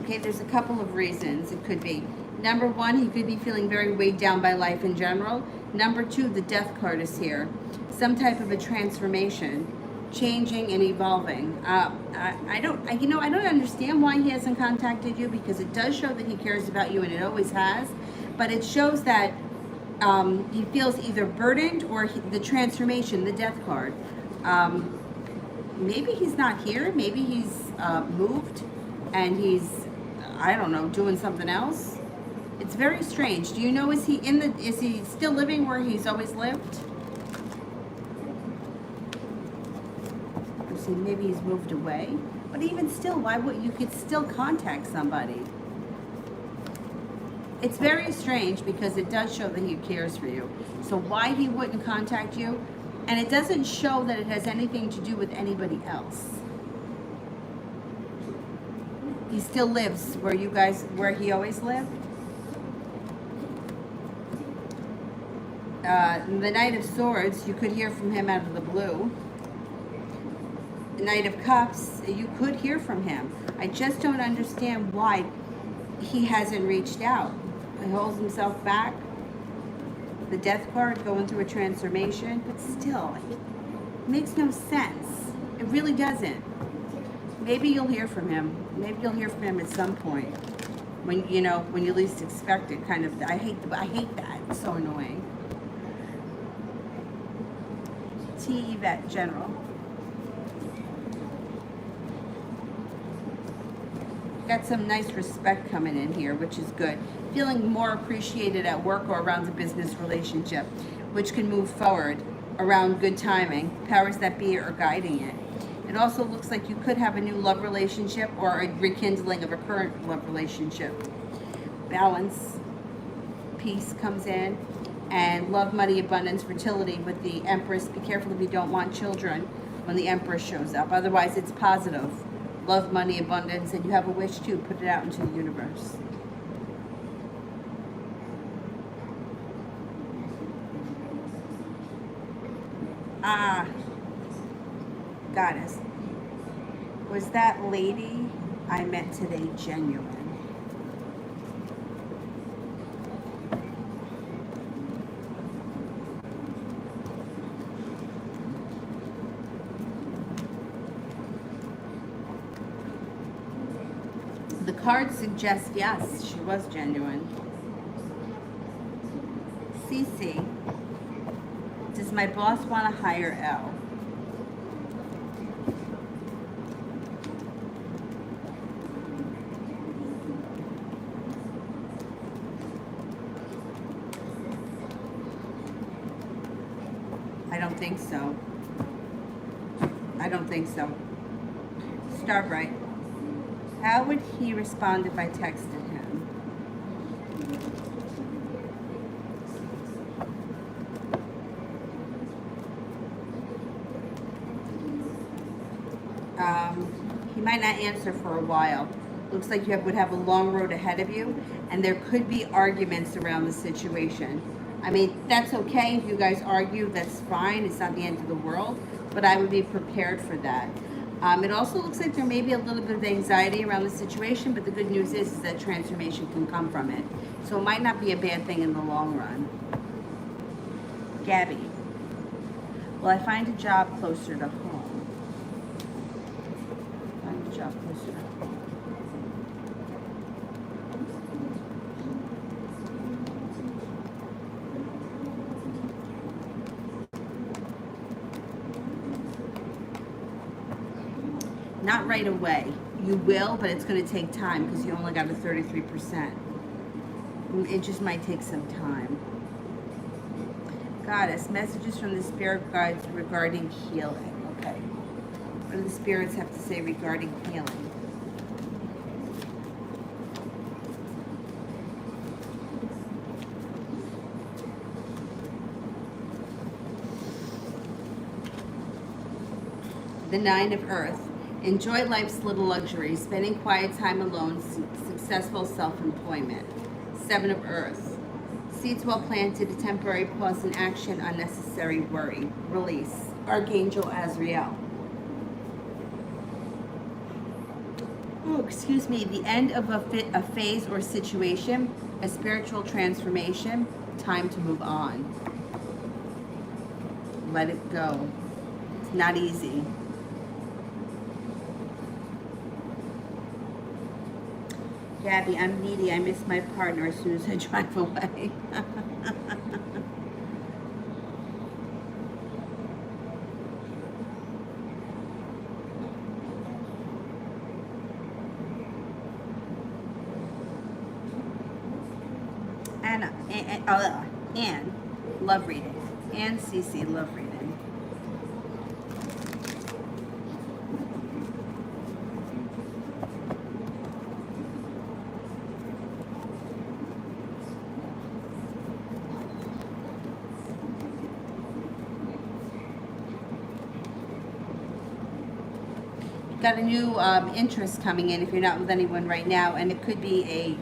Okay, there's a couple of reasons. It could be, number one, he could be feeling very weighed down by life in general. Number two, the death card is here. Some type of a transformation, changing and evolving. I don't understand why he hasn't contacted you, because it does show that he cares about you, and it always has. But it shows that he feels either burdened or the transformation, the death card. Maybe he's not here. Maybe he's moved, and he's I don't know, doing something else. It's very strange. Do you know, is he still living where he's always lived? Or see, maybe he's moved away. But even still, why would you could still contact somebody? It's very strange because it does show that he cares for you. So why he wouldn't contact you? And it doesn't show that it has anything to do with anybody else. He still lives where he always lived. The Knight of Swords, you could hear from him out of the blue. The Knight of Cups, you could hear from him. I just don't understand why he hasn't reached out. He holds himself back. The Death card, going through a transformation, but still, it makes no sense. It really doesn't. Maybe you'll hear from him. Maybe you'll hear from him at some point. When you least expect it, kind of. I hate that. It's so annoying. T. Yvette, General. Got some nice respect coming in here, which is good. Feeling more appreciated at work or around the business relationship, which can move forward around good timing. Powers that be are guiding it. It also looks like you could have a new love relationship or a rekindling of a current love relationship. Balance, peace comes in, and love, money, abundance, fertility with the Empress. Be careful if you don't want children when the Empress shows up. Otherwise, it's positive. Love, money, abundance, and you have a wish to put it out into the universe. Goddess. Was that lady I met today genuine? The cards suggest yes, she was genuine. Cece, does my boss want to hire L? I don't think so. I don't think so. Starbright. How would he respond if I texted him? He might not answer for a while. Looks like you would have a long road ahead of you, and there could be arguments around the situation. I mean, that's okay if you guys argue, that's fine, it's not the end of the world, but I would be prepared for that. It also looks like there may be a little bit of anxiety around the situation, but the good news is that transformation can come from it. So it might not be a bad thing in the long run. Gabby. Will I find a job closer to home? Find a job closer to home. Not right away. You will, but it's going to take time because you only got a 33%. It just might take some time. Goddess, messages from the spirit guides regarding healing. Okay. What do the spirits have to say regarding healing? The Nine of Earth. Enjoy life's little luxuries, spending quiet time alone, successful self-employment. Seven of Earth. Seeds well planted, a temporary pause in action, unnecessary worry. Release. Archangel Azrael. Oh, excuse me. The end of a phase or situation, a spiritual transformation, time to move on. Let it go. It's not easy. Gabby, I'm needy. I miss my partner as soon as I drive away. Anne, love reading. Anne CC, love reading. Got a new interest coming in if you're not with anyone right now, and it could be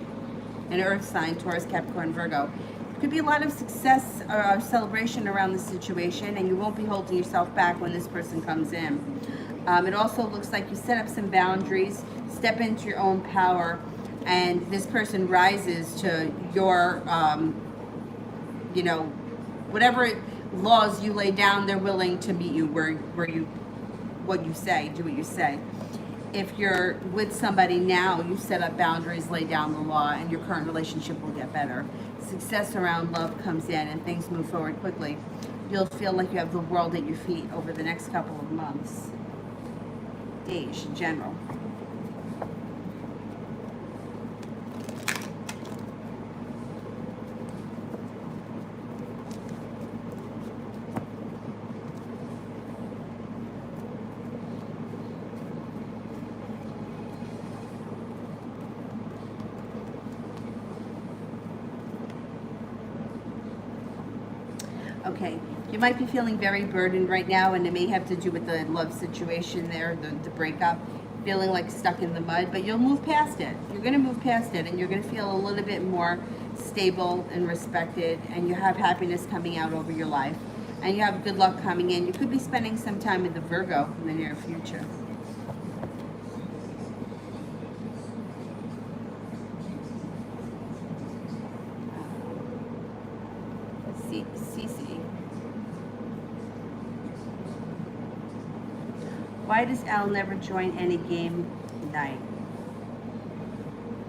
an earth sign, Taurus, Capricorn, Virgo. It could be a lot of success or celebration around the situation, and you won't be holding yourself back when this person comes in. It also looks like you set up some boundaries, step into your own power, and this person rises to your, you know, whatever laws you lay down, they're willing to meet you where you, what you say, do what you say. If you're with somebody now, you set up boundaries, lay down the law, and your current relationship will get better. Success around love comes in and things move forward quickly. You'll feel like you have the world at your feet over the next couple of months. Age, general. Okay, you might be feeling very burdened right now, and it may have to do with the love situation there, the breakup, feeling like stuck in the mud, but you'll move past it. You're going to move past it, and you're going to feel a little bit more stable and respected, and you have happiness coming out over your life, and you have good luck coming in. You could be spending some time with the Virgo in the near future. CC. Why does Al never join any game night?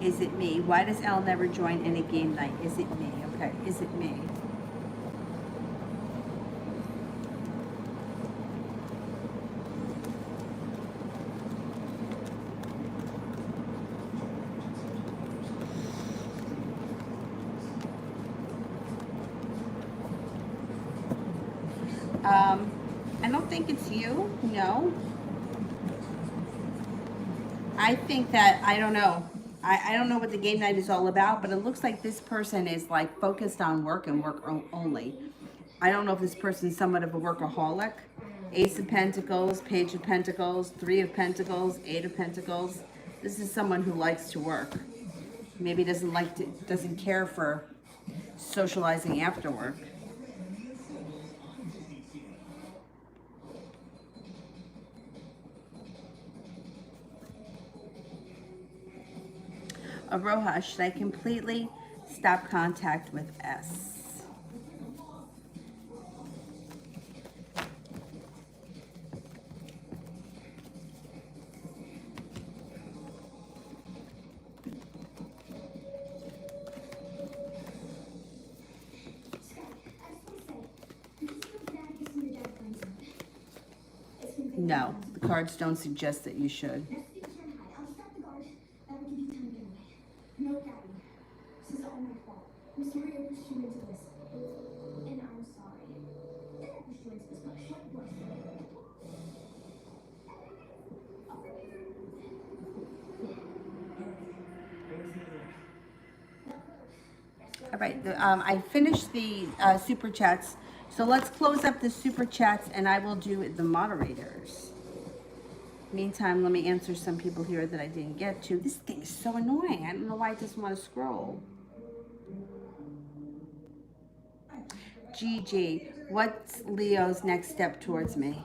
Is it me? Why does Al never join any game night? Is it me? Okay, is it me? I don't think it's you, no. I think that, I don't know. I don't know what the game night is all about, but it looks like this person is like focused on work and work only. I don't know if this person's somewhat of a workaholic. Ace of Pentacles, Page of Pentacles, Three of Pentacles, Eight of Pentacles. This is someone who likes to work. Maybe doesn't care for socializing after work. Aroha, should I completely stop contact with S? No, the cards don't suggest that you should.
No, Daddy. This is all my fault. I'm sorry I pushed you into this. And I'm sorry that I pushed you into this bush.
All right, I finished the super chats. So let's close up the super chats and I will do the moderators. Meantime, let me answer some people here that I didn't get to. This thing is so annoying. I don't know why it doesn't want to scroll. Gigi, what's Leo's next step towards me?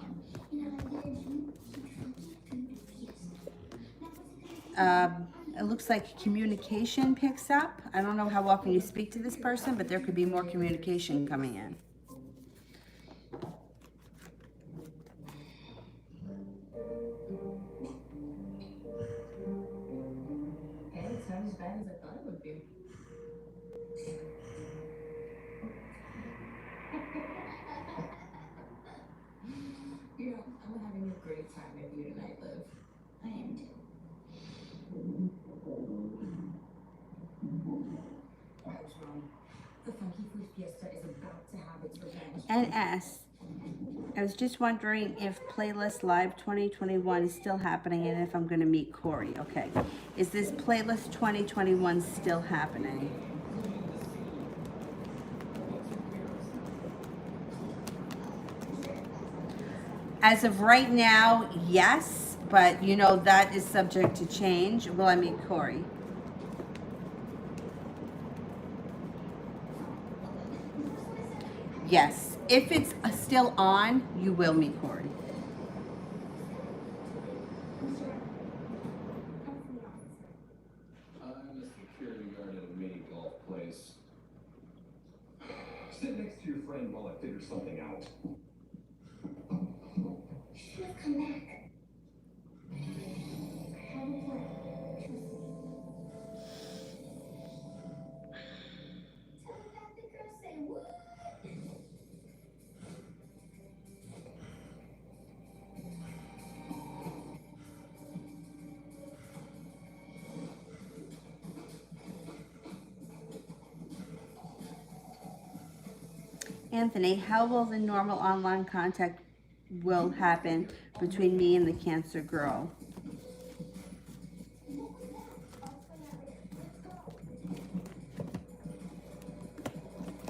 It looks like communication picks up. I don't know how often you speak to this person, but there could be more communication coming in.
Hey, it's not as bad as I thought it would be. You know, I'm having a great time with you tonight, Liv.
I am too.
I was wrong.
The Funky Food Fiesta is about to have its revenge.
NS. I was just wondering if Playlist Live 2021 is still happening and if I'm going to meet Corey. Okay. Is this Playlist 2021 still happening? As of right now, yes, but you know that is subject to change. Will I meet Corey? Yes. If it's still on, you will meet Corey.
I'm a security guard at a mini golf place. Sit next to your friend while I figure something out.
She should have come back. I have a plan. Trust me. Tell me about the girl say what?
Anthony, how will the normal online contact will happen between me and the cancer girl?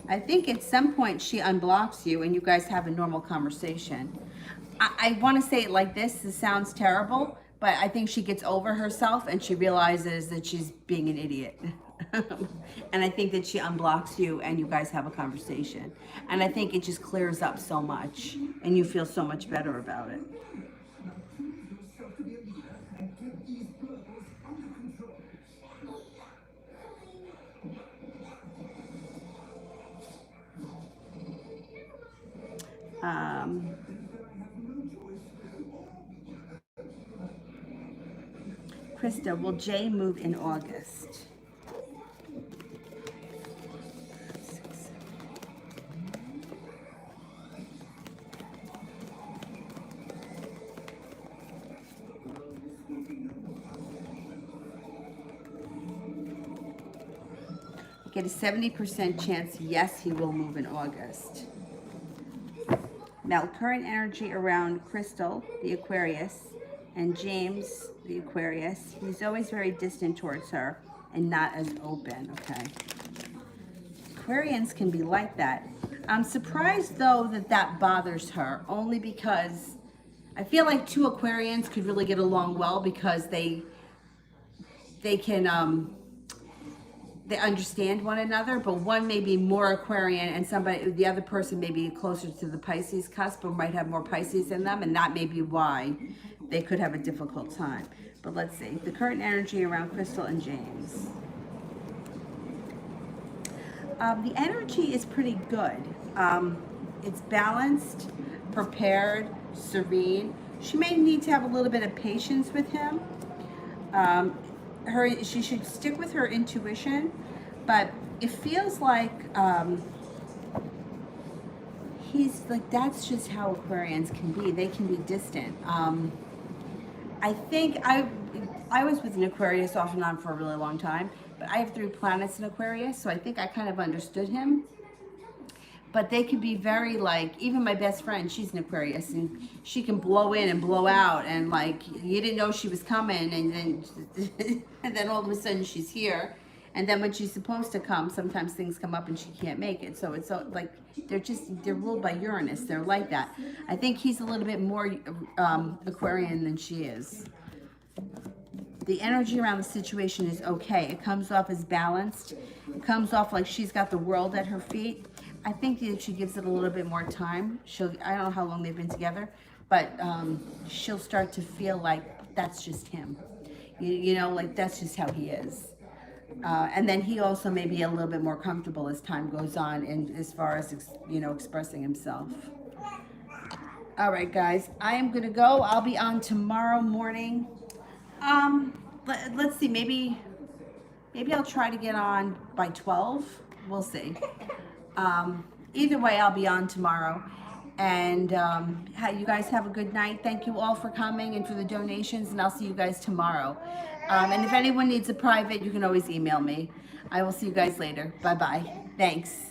I think at some point she unblocks you and you guys have a normal conversation. I want to say it like this sounds terrible, but I think she gets over herself and she realizes that she's being an idiot. And I think that she unblocks you and you guys have a conversation. And I think it just clears up so much and you feel so much better about it.
Yourself to be a leader and get these burglars under control.
Krista, will Jay move in August? Get a 70% chance, yes, he will move in August. Now, current energy around Crystal, the Aquarius, and James, the Aquarius, he's always very distant towards her and not as open, okay? Aquarians can be like that. I'm surprised, though, that that bothers her, only because I feel like two Aquarians could really get along well because they can, they understand one another, but one may be more Aquarian and the other person may be closer to the Pisces cusp or might have more Pisces in them, and that may be why they could have a difficult time. But let's see, the current energy around Crystal and James. The energy is pretty good. It's balanced, prepared, serene. She may need to have a little bit of patience with him. She should stick with her intuition, but it feels like he's like, that's just how Aquarians can be. They can be distant. I think I was with an Aquarius off and on for a really long time, but I have 3 planets in Aquarius, so I think I kind of understood him. But they can be very like, even my best friend, she's an Aquarius, and she can blow in and blow out, and like you didn't know she was coming, and then and then all of a sudden she's here, and then when she's supposed to come, sometimes things come up and she can't make it. So it's so, like they're ruled by Uranus. They're like that. I think he's a little bit more Aquarian than she is. The energy around the situation is okay. It comes off as balanced. It comes off like she's got the world at her feet. I think that if she gives it a little bit more time, I don't know how long they've been together, but she'll start to feel like that's just him. You know, like that's just how he is. And then he also may be a little bit more comfortable as time goes on, and as far as, expressing himself. All right, guys, I am going to go. I'll be on tomorrow morning. Let's see, maybe I'll try to get on by 12. We'll see. Either way, I'll be on tomorrow. And you guys have a good night. Thank you all for coming and for the donations, and I'll see you guys tomorrow. And if anyone needs a private, you can always email me. I will see you guys later. Bye-bye. Thanks.